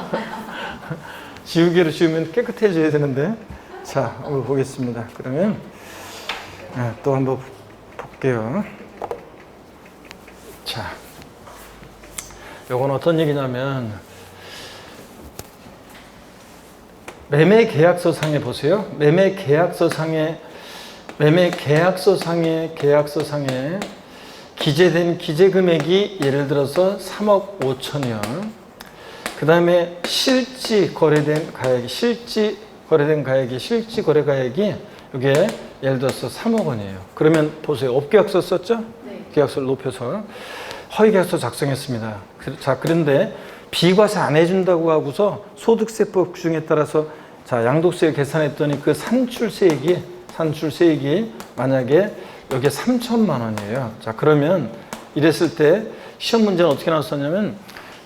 지우개로 지우면 깨끗해져야 되는데. 자, 오늘 보겠습니다. 그러면 또 한번 볼게요. 자, 요건 어떤 얘기냐면 매매계약서상에 보세요. 매매계약서상에 기재된 기재금액이 예를 들어서 3억 5천이요. 그 다음에 실지 거래된 거래가액이 이게 예를 들어서 3억 원이에요. 그러면 보세요. 업계약서 썼죠? 네. 계약서를 높여서 허위계약서 작성했습니다. 자, 그런데 비과세 안 해준다고 하고서 소득세법 규정에 따라서 자, 양도세 계산했더니 그 산출세액이 만약에 여기에 3천만 원이에요. 자, 그러면 이랬을 때 시험 문제는 어떻게 나왔었냐면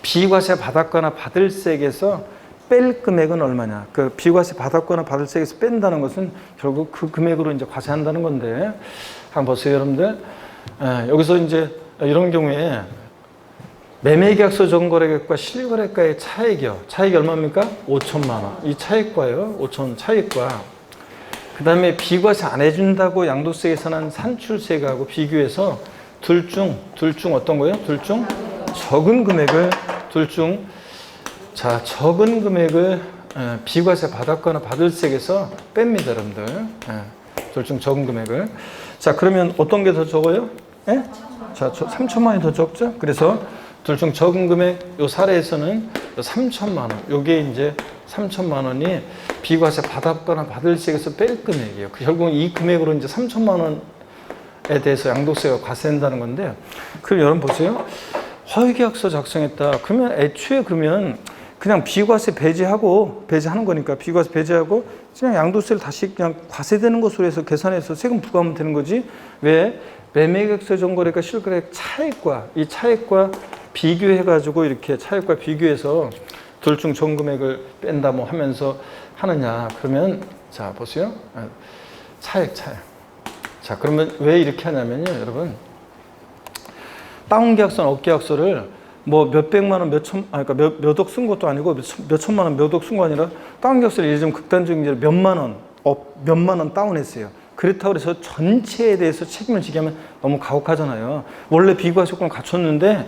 비과세 받았거나 받을세액에서 뺄 금액은 얼마냐. 그 비과세 받았거나 받을세액에서 뺀다는 것은 결국 그 금액으로 이제 과세한다는 건데 한번 보세요, 여러분들. 여기서 이제 이런 경우에 매매계약서 적은거래가액과 실거래가의 차액이요. 차액이 얼마입니까? 5천만 원. 이 차액과요. 5천 차액과 그 다음에 비과세 안 해준다고 양도세 계산한 산출세액하고 비교해서 둘 중 어떤 거예요? 둘 중 적은 금액을 적은 금액을 비과세 받았거나 받을세액에서 뺍니다, 여러분들. 둘 중 적은 금액을. 자, 그러면 어떤 게 더 적어요? 예? 자, 3천만 원이 더 적죠? 그래서 둘 중 적은 금액, 요 사례에서는 3천만 원. 요게 이제 3천만 원이 비과세 받았거나 받을세액에서 뺄 금액이에요. 결국은 이 금액으로 이제 3천만 원에 대해서 양도세가 과세된다는 건데, 그럼 여러분 보세요. 허위계약서 작성했다. 그러면 애초에 그냥 비과세 배제하는 거니까 비과세 배제하고 그냥 양도세를 다시 그냥 과세되는 것으로 해서 계산해서 세금 부과하면 되는 거지. 왜? 매매계약서 전거래가 실거래액 이 차액과 비교해가지고 이렇게 차액과 비교해서 둘 중 적은 금액을 뺀다 뭐 하면서 하느냐. 그러면 자, 보세요. 차액. 자, 그러면 왜 이렇게 하냐면요, 여러분. 다운계약서나 업계약서를 뭐 몇백만 원, 몇억 쓴 것도 아니고 몇천만 원, 몇억 쓴 거 아니라 다운계약서를 예를 들면 극단적인 예로 몇만 원 다운했어요. 그렇다고 해서 전체에 대해서 책임을 지게 하면 너무 가혹하잖아요. 원래 비과세권을 갖췄는데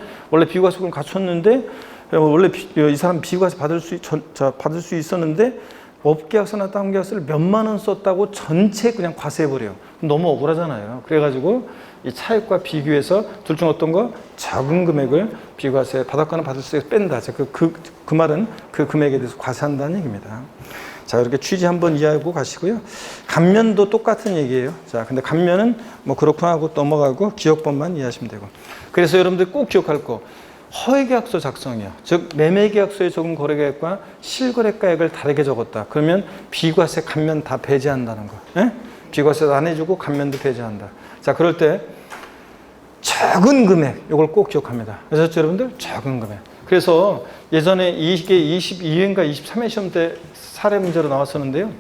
원래 이 사람 비과세 받을 수 있었는데 업계약서나 다운 계약서를 몇만 원 썼다고 전체 그냥 과세해버려요. 너무 억울하잖아요. 그래가지고 이 차액과 비교해서 둘 중 어떤 거? 적은 금액을 비과세 바닷가는 받을 수 있게 뺀다. 그 말은 그 금액에 대해서 과세한다는 얘기입니다. 자, 이렇게 취지 한번 이해하고 가시고요. 감면도 똑같은 얘기예요. 자, 근데 감면은 뭐 그렇구나 하고 넘어가고 기억법만 이해하시면 되고. 그래서 여러분들 꼭 기억할 거. 허위계약서 작성이요. 즉 매매계약서에 적은 거래가액과 실거래가액을 다르게 적었다. 그러면 비과세 감면 다 배제한다는 거. 예? 비과세도 안 해주고 감면도 배제한다. 자, 그럴 때 적은 금액 이걸 꼭 기억합니다. 그래서 여러분들 적은 금액. 그래서 예전에 이게 22회인가 23회 시험 때 사례 문제로 나왔었는데요.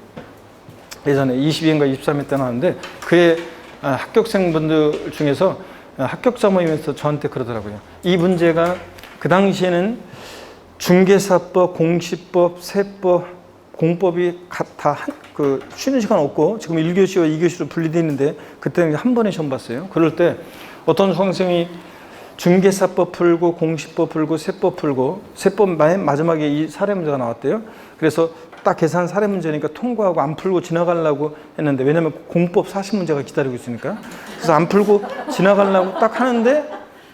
예전에 22회인가 23회 때 나왔는데 그의 합격생분들 중에서 합격자 모임에서 저한테 그러더라고요. 이 문제가 그 당시에는 중개사법, 공시법, 세법, 공법이 다 쉬는 시간 없고 지금 1교시와 2교시로 분리되어 있는데 그때는 한 번에 시험 봤어요. 그럴 때 어떤 수강생이 중개사법 풀고 공시법 풀고 세법 풀고 세법 마지막에 이 사례 문제가 나왔대요. 그래서 딱 계산 사례 문제니까 통과하고 안 풀고 지나가려고 했는데 왜냐면 공법 40문제가 기다리고 있으니까 그래서 안 풀고 지나가려고 딱 하는데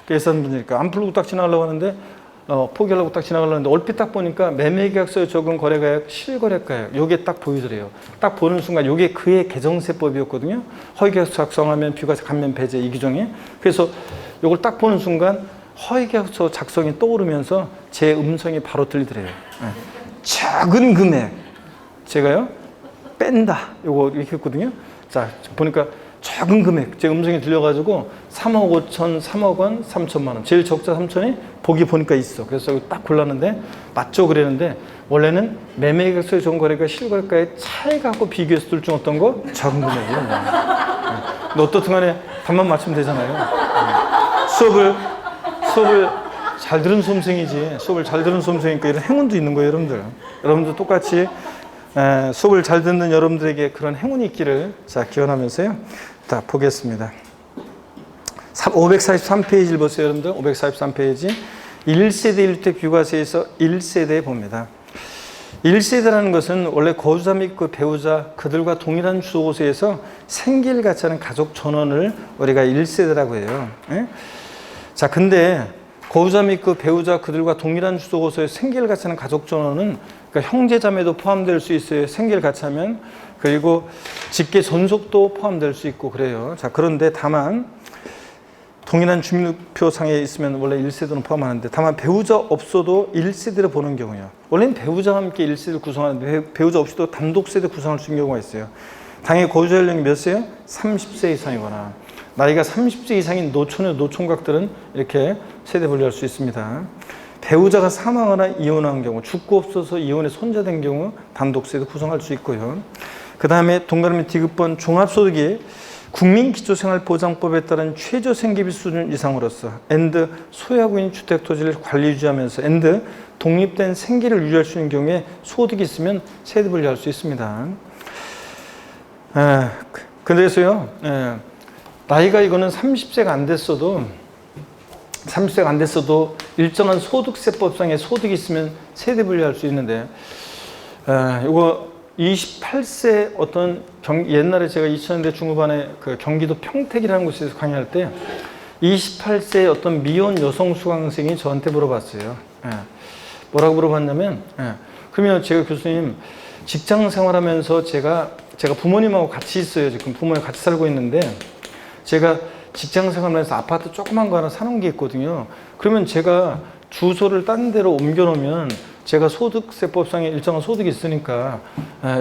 계산 문제니까 안 풀고 딱 지나가려고 하는데 포기하려고 딱 지나가려고 하는데 얼핏 딱 보니까 매매계약서에 적은 거래가액, 실거래가액 요게 딱 보이더래요. 딱 보는 순간 요게 그의 개정세법이었거든요. 허위계약서 작성하면 비과세 감면 배제 이 규정에. 그래서 요걸 딱 보는 순간 허위계약서 작성이 떠오르면서 제 음성이 바로 들리더래요. 작은 금액 제가요 뺀다 요거 이렇게 했거든요. 자 보니까 작은 금액 제 음성이 들려가지고 3억 5천 3억 원 3천만 원 제일 적자 3천이 보기 보니까 있어. 그래서 딱 골랐는데 맞죠 그랬는데 원래는 매매계약서에 적은 거래가 실거래가의 차이하고 비교해서 둘 중 어떤 거? 작은 금액이에요. 근데 어떻든 간에 답만 맞추면 되잖아요. 수업을 잘 들은 수험생이지 수업을 잘 들은 수험생이니까 이런 행운도 있는 거예요. 여러분들 똑같이 수업을 잘 듣는 여러분들에게 그런 행운이 있기를 자 기원하면서요. 자 보겠습니다. 543페이지를 보세요. 여러분들 543페이지 1세대 1주택 비과세에서 1세대 봅니다. 1세대라는 것은 원래 거주자 및 그 배우자 그들과 동일한 주소곳에서 생계를 같이 하는 가족 전원을 우리가 1세대라고 해요. 자 근데 거주자 및 그 배우자 그들과 동일한 주소곳에 생계를 같이 하는 가족 전원은 그러니까 형제자매도 포함될 수 있어요. 생계를 같이 하면. 그리고 직계 전속도 포함될 수 있고 그래요. 자 그런데 다만 동일한 주민등록표상에 있으면 원래 1세대는 포함하는데 다만 배우자 없어도 1세대를 보는 경우요. 원래는 배우자와 함께 1세대를 구성하는데 배우자 없이도 단독세대 구성할 수 있는 경우가 있어요. 당연히 거주자 연령이 몇 세요? 30세 이상이거나 나이가 30세 이상인 노처녀, 노총각들은 이렇게 세대 분류할 수 있습니다. 배우자가 사망하거나 이혼한 경우, 죽고 없어서 이혼에 손자된 경우 단독세대 구성할 수 있고요. 그 다음에 동그라미 디귿번 종합소득이 국민기초생활보장법에 따른 최저 생계비 수준 이상으로서 and 소유하고 있는 주택토지를 관리 유지하면서 and 독립된 생계를 유지할 수 있는 경우에 소득이 있으면 세대 분류할 수 있습니다. 그래서요. 나이가 이거는 30세가 안 됐어도 일정한 소득세법상의 소득이 있으면 세대 분류할 수 있는데 이거 28세 어떤 옛날에 제가 2000년대 중후반에 그 경기도 평택이라는 곳에서 강의할 때 28세 어떤 미혼 여성 수강생이 저한테 물어봤어요. 뭐라고 물어봤냐면 그러면 제가 교수님 직장 생활하면서 제가 부모님하고 같이 있어요. 지금 부모님 같이 살고 있는데 제가 직장 생활하면서 아파트 조그만 거 하나 사놓은 게 있거든요. 그러면 제가 주소를 딴 데로 옮겨 놓으면 제가 소득세법상에 일정한 소득이 있으니까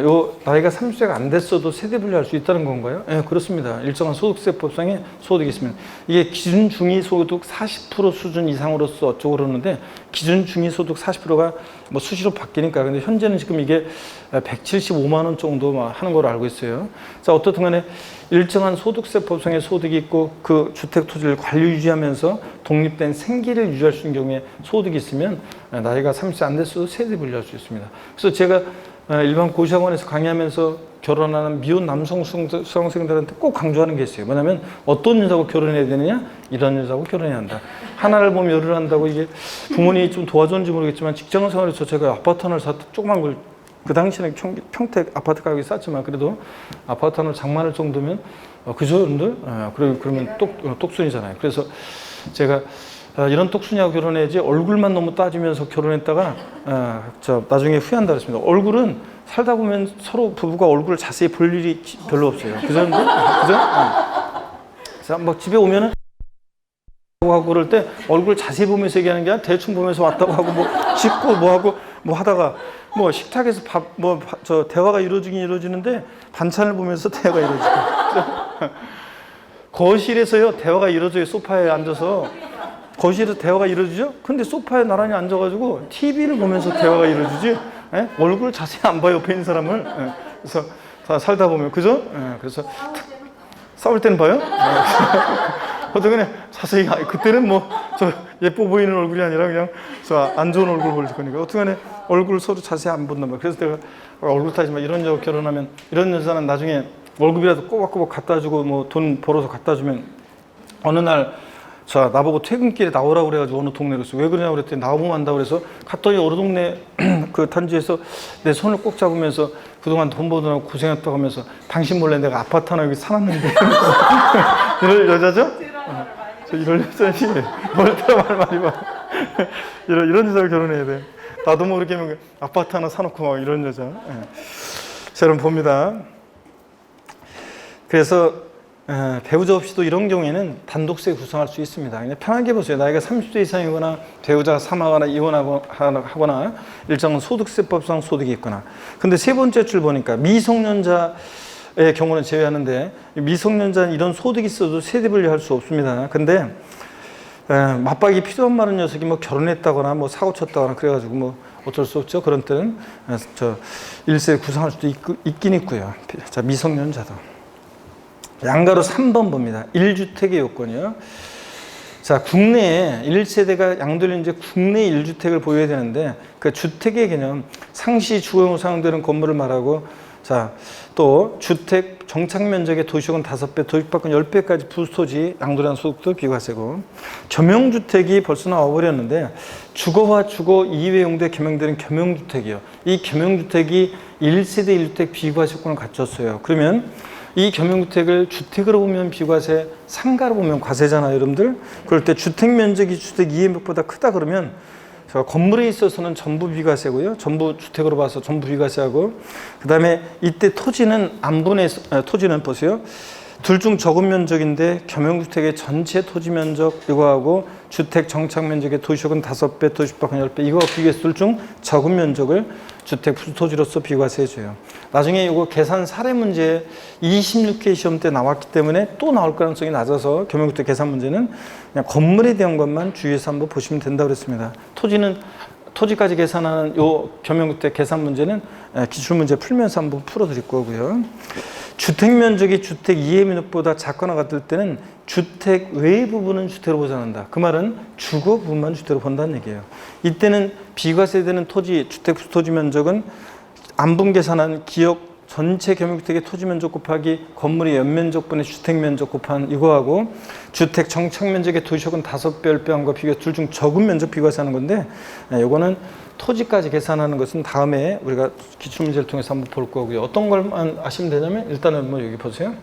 요 나이가 30세가 안 됐어도 세대 분류할 수 있다는 건가요? 그렇습니다. 일정한 소득세법상에 소득이 있으면 이게 기준 중위소득 40% 수준 이상으로서 어쩌고 그러는데 기준 중위소득 40%가 뭐 수시로 바뀌니까 근데 현재는 지금 이게 175만 원 정도 하는 걸로 알고 있어요. 자 어떻든 간에 일정한 소득세법상의 소득이 있고 그 주택토지를 관리 유지하면서 독립된 생계를 유지할 수 있는 경우에 소득이 있으면 나이가 30세 안 됐어도 세대 분류할 수 있습니다. 그래서 제가 일반 고시학원에서 강의하면서 결혼하는 미혼 남성 수강생들한테 꼭 강조하는 게 있어요. 뭐냐면 어떤 여자하고 결혼해야 되느냐? 이런 여자하고 결혼해야 한다. 하나를 보면 열을 한다고 이게 부모님이 좀 도와줬는지 모르겠지만 직장 생활에서 제가 아파트 하나를 샀다. 조그만 걸 그 당시에는 평택 아파트 가격이 쌌지만 그래도 아파트 하나를 장만할 정도면 그죠, 여러분들? 그러면 똑순이잖아요. 그래서 제가 이런 똑순이하고 결혼해야지 얼굴만 너무 따지면서 결혼했다가 나중에 후회한다 그랬습니다. 얼굴은 살다 보면 서로 부부가 얼굴을 자세히 볼 일이 별로 없어요. 그죠? 그죠? 그래서 막 집에 오면은 하고 그럴 때 얼굴 자세히 보면서 얘기하는 게 아니라 대충 보면서 왔다고 하고 뭐 씻고 뭐 하고 뭐 하다가 뭐 식탁에서 대화가 이루어지긴 이루어지는데 반찬을 보면서 대화가 이루어지고 거실에서요 대화가 이루어져요. 소파에 앉아서 거실에서 대화가 이루어지죠. 근데 소파에 나란히 앉아가지고 TV를 보면서 대화가 이루어지지 얼굴 자세히 안 봐요. 옆에 있는 사람을. 그래서 다 살다 보면 그죠? 그래서 싸울 때는 봐요. 어떻게 자세히 그때는 뭐 저 예뻐 보이는 얼굴이 아니라 그냥 저 안 좋은 얼굴 보일 거니까 어떻게 얼굴 서로 자세히 안 본단 말이야. 그래서 내가 얼굴 타지만 이런 여자 결혼하면 이런 여자는 나중에 월급이라도 꼬박꼬박 갖다 주고 뭐 돈 벌어서 갖다 주면 어느 날 나보고 퇴근길에 나오라고 그래가지고 어느 동네로 갔어. 왜 그러냐고 그랬더니 나오면 안다고 그래서 갔더니 어느 동네 그 단지에서 내 손을 꼭 잡으면서 그동안 돈 벌느라고 고생했다고 하면서 당신 몰래 내가 아파트 하나 여기 사놨는데 이럴 여자죠? 이럴 여자지 뭘 드라마를 많이 봐. 이런 여자를 결혼해야 돼. 나도 모르게 아파트 하나 사놓고 막 이런 여자. 자, 여러분 봅니다. 그래서 배우자 없이도 이런 경우에는 단독세 구성할 수 있습니다. 그냥 편하게 보세요. 나이가 30세 이상이거나 배우자가 사망하거나 이혼하거나 일정한 소득세법상 소득이 있거나. 근데 세 번째 줄 보니까 미성년자의 경우는 제외하는데 미성년자는 이런 소득이 있어도 세대 분리할 수 없습니다. 근데 맞박이 필요한 많은 녀석이 뭐 결혼했다거나 뭐 사고 쳤다거나 그래가지고 뭐 어쩔 수 없죠. 그런 때는 일세 구성할 수도 있긴 있고요. 자, 미성년자도. 양가로 3번 봅니다. 1주택의 요건이요. 자, 국내에 1세대가 양도를 이제 국내 1주택을 보여야 되는데 그 주택의 개념, 상시 주거용으로 사용되는 건물을 말하고 자, 또 주택 정착 면적의 도시역은 5배, 도시밖은 10배까지 부토지 양도량 소득도 비과세고 겸용주택이 벌써 나와버렸는데 주거와 주거 이외 용도에 겸용되는 겸용주택이요. 이 겸용주택이 1세대 1주택 비과세권을 갖췄어요. 그러면 이 겸용주택을 주택으로 보면 비과세, 상가로 보면 과세잖아요, 여러분들. 그럴 때 주택 면적이 주택 이해면적보다 크다 그러면 건물에 있어서는 전부 비과세고요. 전부 주택으로 봐서 전부 비과세하고 그 다음에 이때 토지는 토지는 보세요. 둘 중 적은 면적인데 겸용주택의 전체 토지 면적 이거하고 주택 정착 면적의 도시역은 5배, 도시밖은 10배 이거 비교해서 둘 중 적은 면적을 주택 부토지로서 비과세해줘요. 나중에 이거 계산 사례 문제 26회 시험 때 나왔기 때문에 또 나올 가능성이 낮아서 겸용주택 계산 문제는 그냥 건물에 대한 것만 주의해서 한번 보시면 된다고 그랬습니다. 토지까지 계산하는 요 겸용주택 계산 문제는 기출문제 풀면서 한번 풀어드릴 거고요. 주택 면적이 주택 이해면적보다 작거나 같을 때는 주택 외의 부분은 주택으로 보장한다. 그 말은 주거 부분만 주택으로 본다는 얘기예요. 이때는 비과세되는 토지, 주택 토지 면적은 안분 계산한 기역 전체 겸용주택의 토지 면적 곱하기 건물의 연면적분의 주택 면적 곱한 이거하고 주택 정착 면적의 도시역은 5배, 10배 한 거 비교 둘 중 적은 면적 비과세하는 건데 이거는 토지까지 계산하는 것은 다음에 우리가 기출문제를 통해서 한번 볼 거고요. 어떤 걸만 아시면 되냐면 일단은 뭐 여기 보세요.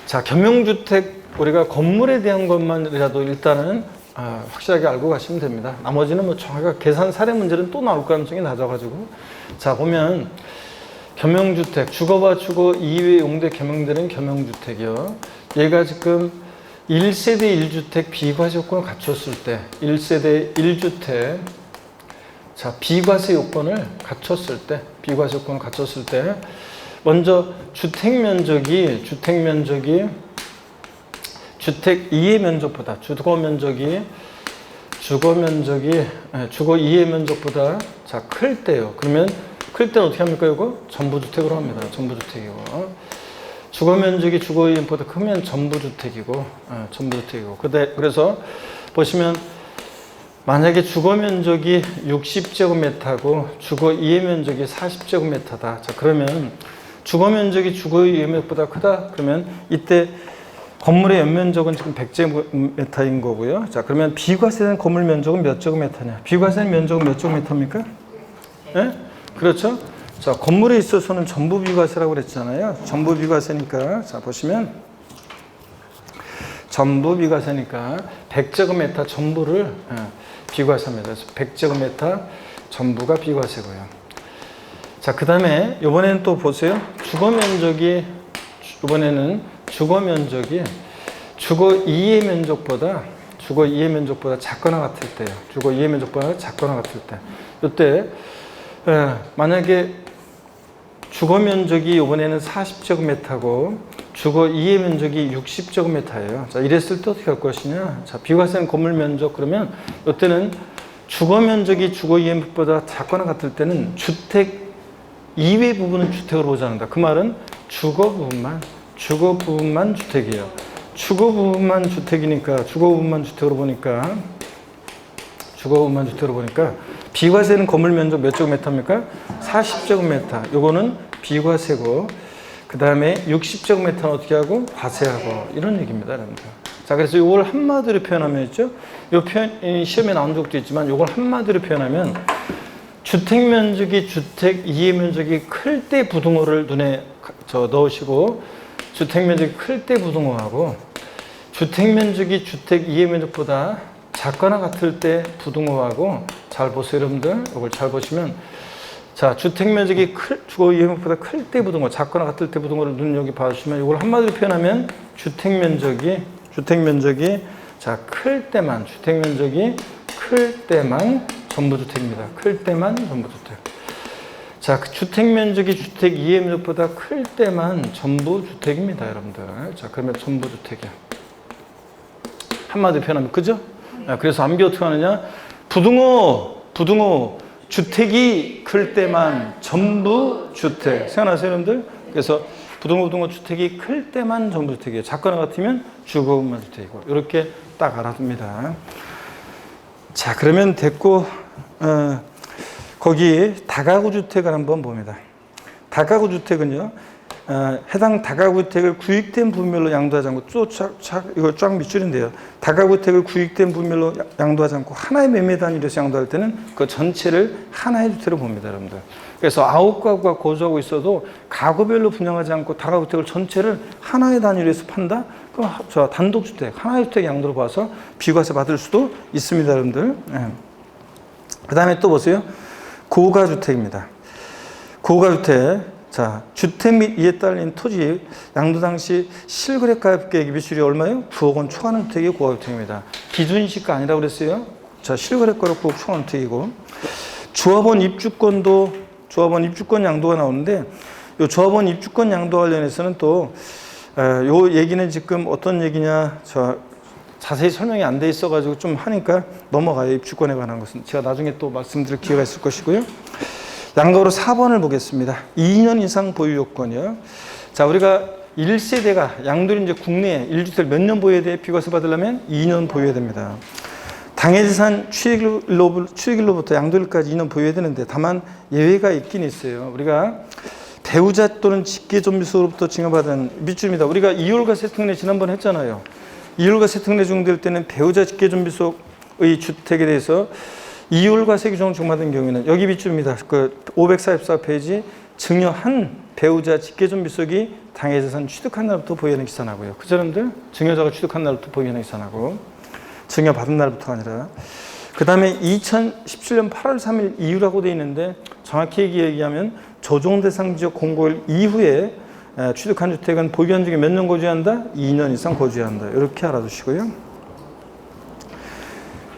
자, 겸용주택 우리가 건물에 대한 것만이라도 일단은 확실하게 알고 가시면 됩니다. 나머지는 뭐 정확하게 계산 사례 문제는 또 나올 가능성이 낮아가지고 자 보면 겸용주택 주거와 주거 이외 용도에 겸용되는 겸용주택이요. 얘가 지금 1세대 1주택 비과세 요건을 갖췄을 때 1세대 1주택 자 비과세 요건을 갖췄을 때 비과세 요건을 갖췄을 때 먼저 주택 면적이 주택 이해 면적보다 주거 이해 면적보다 자 클 때요. 그러면 클 때는 어떻게 합니까? 이거 전부주택으로 합니다. 전부주택이고 주거 면적이 주거 이해 면적보다 크면 전부주택이고 전부주택이고 그래서 보시면 만약에 주거 면적이 60제곱미터고 주거 이해 면적이 40제곱미터다. 자, 그러면 주거 면적이 주거 이해 면적보다 크다. 그러면 이때 건물의 연면적은 지금 100제곱미터인 거고요. 자, 그러면 비과세된 건물 면적은 몇 제곱미터냐? 비과세된 면적은 몇 제곱미터입니까? 네? 그렇죠? 자, 건물에 있어서는 전부 비과세라고 그랬잖아요. 전부 비과세니까, 자, 보시면 전부 비과세니까 100제곱미터 전부를 비과세입니다. 그래서 100제곱미터 전부가 비과세고요. 자, 그 다음에 이번에는 또 보세요. 이번에는 주거 면적이 주거 이해 면적보다 작거나 같을 때요. 주거 이해 면적보다 작거나 같을 때. 이때 만약에 주거 면적이 이번에는 40제곱미터고 주거 이해 면적이 60제곱미터예요. 자, 이랬을 때 어떻게 할 것이냐? 자, 비과세는 건물 면적 그러면 이때는 주거 면적이 주거 이해 면적보다 작거나 같을 때는 주택 이외 부분은 주택으로 보지 않는다. 그 말은 주거 부분만 주택이에요. 주거 부분만 주택이니까 주거 부분만 주택으로 보니까 비과세는 건물 면적 몇 제곱미터입니까? 40제곱미터. 요거는 비과세고 그 다음에 60제곱미터는 어떻게 하고? 과세하고 이런 얘기입니다, 여러분들. 자, 그래서 이걸 한마디로 표현하면 있죠. 이 표현 시험에 나온 적도 있지만 이걸 한마디로 표현하면 주택 면적이 주택 이해 면적이 클 때 부등호를 눈에 넣으시고 주택 면적이 클 때 부등호하고 주택 면적이 주택 이해 면적보다 작거나 같을 때 부등호하고 잘 보세요, 여러분들. 이걸 잘 보시면 자, 주택 면적이 주거 이해 면적보다 클 때 부등호, 작거나 같을 때 부등호를 눈여겨 봐주시면 이걸 한마디로 표현하면 주택 면적이 자, 클 때만 전부 주택입니다. 클 때만 전부 주택. 자, 주택 면적이 주택 이해 면적보다 클 때만 전부 주택입니다, 여러분들. 자, 그러면 전부 주택이야. 한마디로 표현하면 그죠? 그래서 암기 어떻게 하느냐? 부등호 주택이 클 때만 전부 주택. 생각나세요, 여러분들? 그래서 부등호 주택이 클 때만 전부 주택이에요. 작거나 같으면 주거만 주택이고 이렇게 딱 알아둡니다. 자, 그러면 됐고 거기 다가구 주택을 한번 봅니다. 다가구 주택은요, 해당 다가구 주택을 구획된 부분별로 양도하지 않고 이거 쫙 밑줄인데요. 다가구 주택을 구획된 부분별로 양도하지 않고 하나의 매매 단위로서 양도할 때는 그 전체를 하나의 주택으로 봅니다, 여러분들. 그래서 9가구가 거주하고 있어도 가구별로 분양하지 않고 다가구 주택을 전체를 하나의 단위로 해서 판다? 그럼 단독주택, 하나의 주택 양도로 봐서 비과세 받을 수도 있습니다, 여러분들. 그 다음에 또 보세요. 고가주택입니다. 고가주택. 자, 주택 및 이에 딸린 토지 양도 당시 실거래가액 비율이 얼마예요? 9억 원 초과하는 주택이 고가주택입니다. 기준시가 아니라고 그랬어요. 자, 실거래가로 9억 초과하는 주택이고 조합원 입주권 양도가 나오는데 이 조합원 입주권 양도 관련해서는 또 요 얘기는 지금 어떤 얘기냐 자세히 설명이 안 돼 있어가지고 좀 하니까 넘어가요. 입주권에 관한 것은 제가 나중에 또 말씀드릴 기회가 있을 것이고요. 양도로 4번을 보겠습니다. 2년 이상 보유 요건이요. 자, 우리가 1세대가 양도를 이제 국내에 1주택 몇 년 보유해야 돼? 비과세 받으려면 2년 보유해야 됩니다. 당해재산 취득일로부터 양도일까지 2년 보유해야 되는데 다만 예외가 있긴 있어요. 우리가 배우자 또는 직계존비소로부터 증여받은 밑줄입니다. 우리가 이율과세 특례 지난번에 했잖아요. 이율과세 특례 적용될 때는 배우자 직계존비소의 주택에 대해서 이율과세 규정을 적용받은 경우에는 여기 밑줄입니다. 그 544페이지 증여한 배우자 직계존비속이 당해재산 취득한 날부터 보유하는 기산하고요. 그 사람들 증여자가 취득한 날부터 보유하는 기산하고 증여받은 날부터가 아니라 그 다음에 2017년 8월 3일 이후라고 되어 있는데 정확히 얘기하면 조정대상지역 공고일 이후에 취득한 주택은 보유한 중에 몇 년 거주한다? 2년 이상 거주한다. 이렇게 알아두시고요.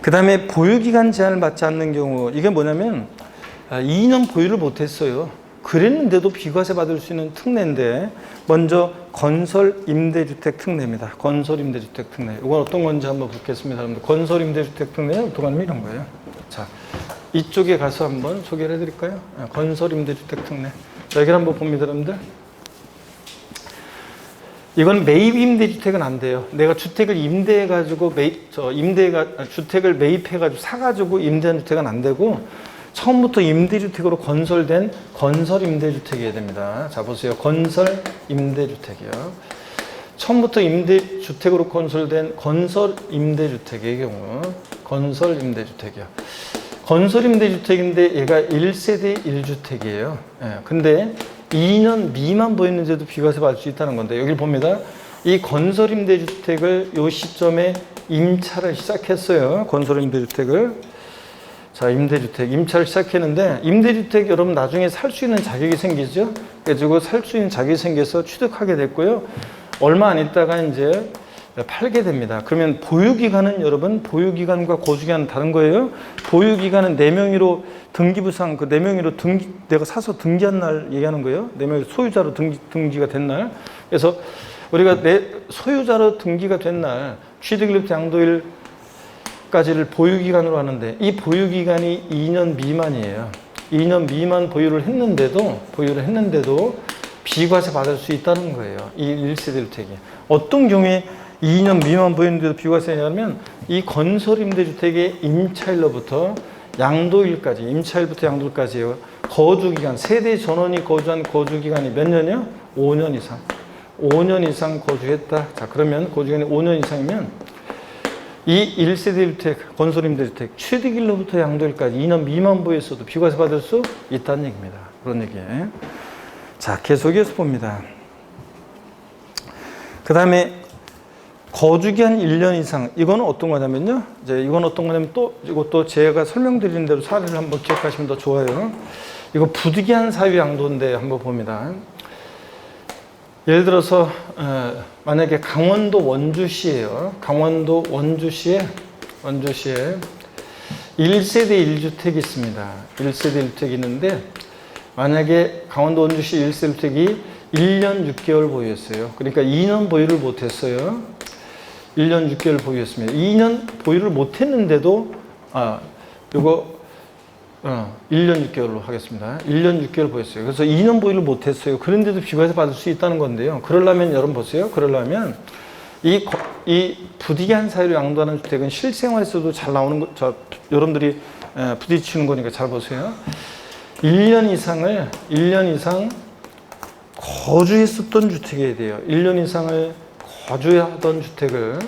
그 다음에 보유기간 제한을 받지 않는 경우 이게 뭐냐면 2년 보유를 못했어요. 그랬는데도 비과세 받을 수 있는 특례인데 먼저 건설임대주택 특례입니다. 건설임대주택 특례. 이건 어떤 건지 한번 보겠습니다. 여러분들. 건설임대주택 특례는 어떤 거냐면 이런 거예요. 자, 이쪽에 가서 한번 소개를 해드릴까요? 건설임대주택 특례. 자, 여기를 한번 봅니다, 여러분들. 이건 매입 임대주택은 안 돼요. 내가 주택을 임대해가지고 주택을 매입해가지고 사가지고 임대한 주택은 안 되고 처음부터 임대주택으로 건설된 건설 임대주택이어야 됩니다. 자 보세요. 건설 임대주택이요. 처음부터 임대주택으로 건설된 건설 임대주택의 경우 건설 임대주택이요. 건설 임대주택인데 얘가 1세대 1주택이에요. 예, 근데 2년 미만 보였는데도 비과세 받을 수 있다는 건데 여기 봅니다. 이 건설 임대주택을 이 시점에 임차를 시작했어요. 건설 임대주택을. 자, 임차를 시작했는데 임대주택 여러분 나중에 살 수 있는 자격이 생기죠. 그래가지고 살 수 있는 자격이 생겨서 취득하게 됐고요. 얼마 안 있다가 이제 팔게 됩니다. 그러면 보유기간은 여러분 보유기간과 거주기간은 다른 거예요. 보유기간은 4명의로 등기부상 그 4명의로 내가 사서 등기한 날 얘기하는 거예요. 4명의 소유자로 등기가 된 날. 그래서 우리가 소유자로 등기가 된 날 취득일부터 양도일까지를 보유기간으로 하는데 이 보유기간이 2년 미만이에요. 2년 미만 보유를 했는데도 비과세 받을 수 있다는 거예요. 이 1세대 주택이. 어떤 경우에 2년 미만 보유했는데도 비과세냐면 이 건설 임대주택의 임차일로부터 양도일까지, 임차일부터 양도일까지요. 거주기간, 세대 전원이 거주한 거주기간이 몇 년이요? 5년 이상. 5년 이상 거주했다. 자, 그러면 거주기간이 5년 이상이면 이 1세대 주택, 건설 임대주택, 취득일로부터 양도일까지 2년 미만 보유했어도 비과세 받을 수 있다는 얘기입니다. 그런 얘기예요. 자, 계속해서 봅니다. 그 다음에 거주기한 1년 이상. 이거는 어떤 거냐면요. 이건 어떤 거냐면 이것도 제가 설명드리는 대로 사례를 한번 기억하시면 더 좋아요. 이거 부득이한 사유 양도인데 한번 봅니다. 예를 들어서, 만약에 강원도 원주시예요. 강원도 원주시에 1세대 1주택이 있습니다. 1세대 1주택이 있는데, 만약에 강원도 원주시 1세대 1주택이 1년 6개월 보유했어요. 그러니까 2년 보유를 못했어요. 1년 6개월 보유했습니다. 2년 보유를 못했는데도, 1년 6개월로 하겠습니다. 1년 6개월 보유했어요. 그래서 2년 보유를 못했어요. 그런데도 비과세 받을 수 있다는 건데요. 그러려면, 여러분 보세요. 그러려면, 이 부득이한 사유로 양도하는 주택은 실생활에서도 잘 나오는 여러분들이 부딪히는 거니까 잘 보세요. 1년 이상 거주했었던 주택이어야 돼요. 1년 이상을 거주하던 주택을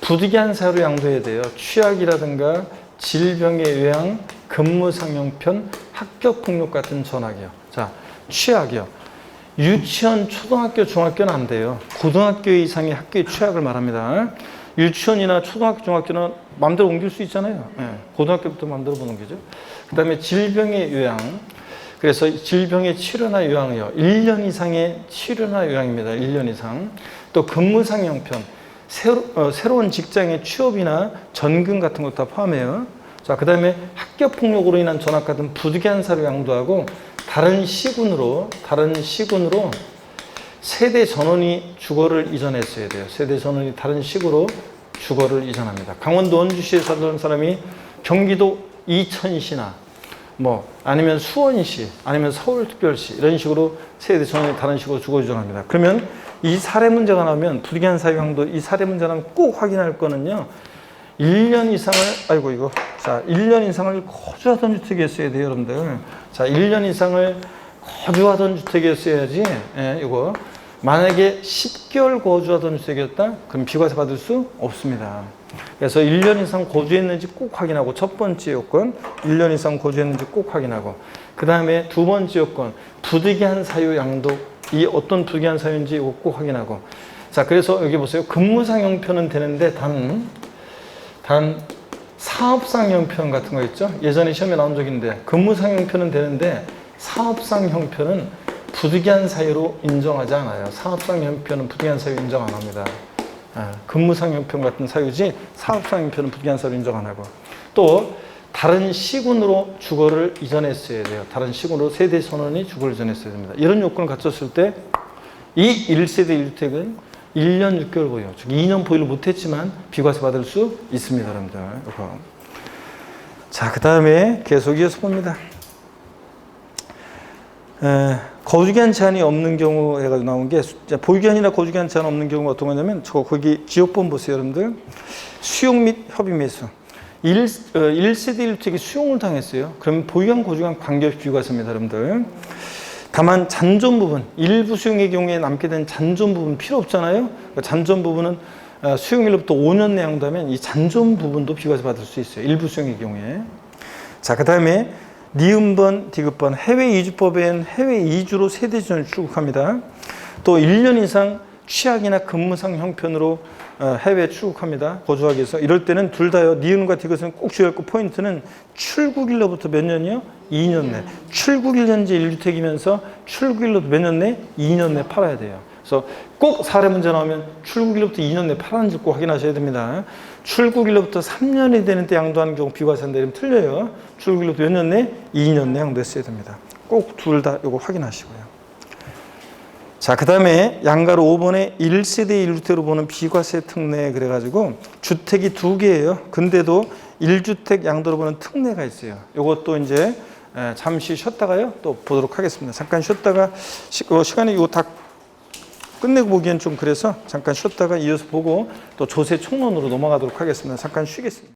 부득이한 사유로 양도해야 돼요. 취약이라든가 질병의 요양, 근무상형편, 학교폭력 같은 전학이요. 자, 취약이요. 유치원, 초등학교, 중학교는 안 돼요. 고등학교 이상의 학교의 취약을 말합니다. 유치원이나 초등학교, 중학교는 마음대로 옮길 수 있잖아요. 네, 고등학교부터 마음대로 못 옮기죠. 그 다음에 질병의 요양. 그래서 질병의 치료나 요양이요. 1년 이상의 치료나 요양입니다. 1년 이상. 또 근무상 형편. 새로운 직장의 취업이나 전근 같은 것 다 포함해요. 자, 그 다음에 학교폭력으로 인한 전학 같은 부득이한 사유 양도하고 다른 시군으로 세대 전원이 주거를 이전했어야 돼요. 세대 전원이 다른 시구로 주거를 이전합니다. 강원도 원주시에 살던 사람이 경기도 이천시나 아니면 수원시, 아니면 서울특별시 이런 식으로 세대 전원이 다른 식으로 주거 이전합니다. 그러면 이 사례 문제가 나오면 부득이한 사유 양도 이 사례 문제는 꼭 확인할 거는요. 1년 이상을 거주하던 주택이었어야 돼요, 여러분들. 자, 1년 이상을 거주하던 주택이었어야지. 이거 만약에 10개월 거주하던 주택이었다? 그럼 비과세 받을 수 없습니다. 그래서 1년 이상 거주했는지 꼭 확인하고, 첫 번째 요건 1년 이상 거주했는지 꼭 확인하고, 그 다음에 두 번째 요건 부득이한 사유 양도, 이 어떤 부득이한 사유인지 이거 꼭 확인하고. 자, 그래서 여기 보세요. 근무상 형편은 되는데 단 사업상 형편 같은 거 있죠? 예전에 시험에 나온 적인데 근무상 형편은 되는데 사업상 형편은 부득이한 사유로 인정하지 않아요. 사업상 형편은 부득이한 사유 인정 안 합니다. 근무상 형편 같은 사유지 사업상 형편은 부득이한 사유로 인정 안 하고, 또 다른 시군으로 주거를 이전했어야 돼요. 다른 시군으로 세대 선원이 주거를 이전했어야 됩니다. 이런 요건을 갖췄을 때 이 1세대 1주택은 1년 6개월 보유, 즉 2년 보유를 못했지만 비과세 받을 수 있습니다, 여러분들. 자, 그 다음에 계속 이어서 봅니다. 거주기한 제한이 없는 경우 해가지고 나온 게 보유기한이나 거주기한 제한 없는 경우가 어떤 거냐면 거기 지역번 보세요 여러분들. 수용 및 협의 매수 1세대 1주택이 수용을 당했어요. 그러면 보유기한 거주기한 관계없이 비과세입니다 여러분들. 다만 잔존 부분 일부 수용의 경우에 남게 된 잔존 부분 필요 없잖아요. 잔존 부분은 수용일로부터 5년 내 양도하면 이 잔존 부분도 비과세 받을 수 있어요. 일부 수용의 경우에. 자, 그 다음에 니은번, 디귿번 해외 이주법엔 해외 이주로 세대 지원을 출국합니다. 또 1년 이상 취약이나 근무상 형편으로 해외에 출국합니다. 거주하기 위해서. 이럴 때는 둘 다요. 니은과 디귿은 꼭 주의할 거 포인트는 출국일로부터 몇 년이요? 2년 내. 출국일 현재 1주택이면서 출국일로부터 몇 년 내? 2년 내 팔아야 돼요. 그래서 꼭 사례 문제 나오면 출국일로부터 2년 내 팔았는지 꼭 확인하셔야 됩니다. 출국일로부터 3년이 되는 때 양도하는 경우 비과세인데 이러면 틀려요. 출국일로부터 몇 년 내? 2년 내 양도했어야 됩니다. 꼭 둘 다 이거 확인하시고요. 자, 그 다음에 양가로 5번에 1세대 1주택으로 보는 비과세 특례 그래가지고 주택이 2개예요. 근데도 1주택 양도로 보는 특례가 있어요. 이것도 이제 잠시 쉬었다가요. 또 보도록 하겠습니다. 잠깐 쉬었다가 시간이 이거 다 끝내고 보기엔 좀 그래서 잠깐 쉬었다가 이어서 보고 또 조세 총론으로 넘어가도록 하겠습니다. 잠깐 쉬겠습니다.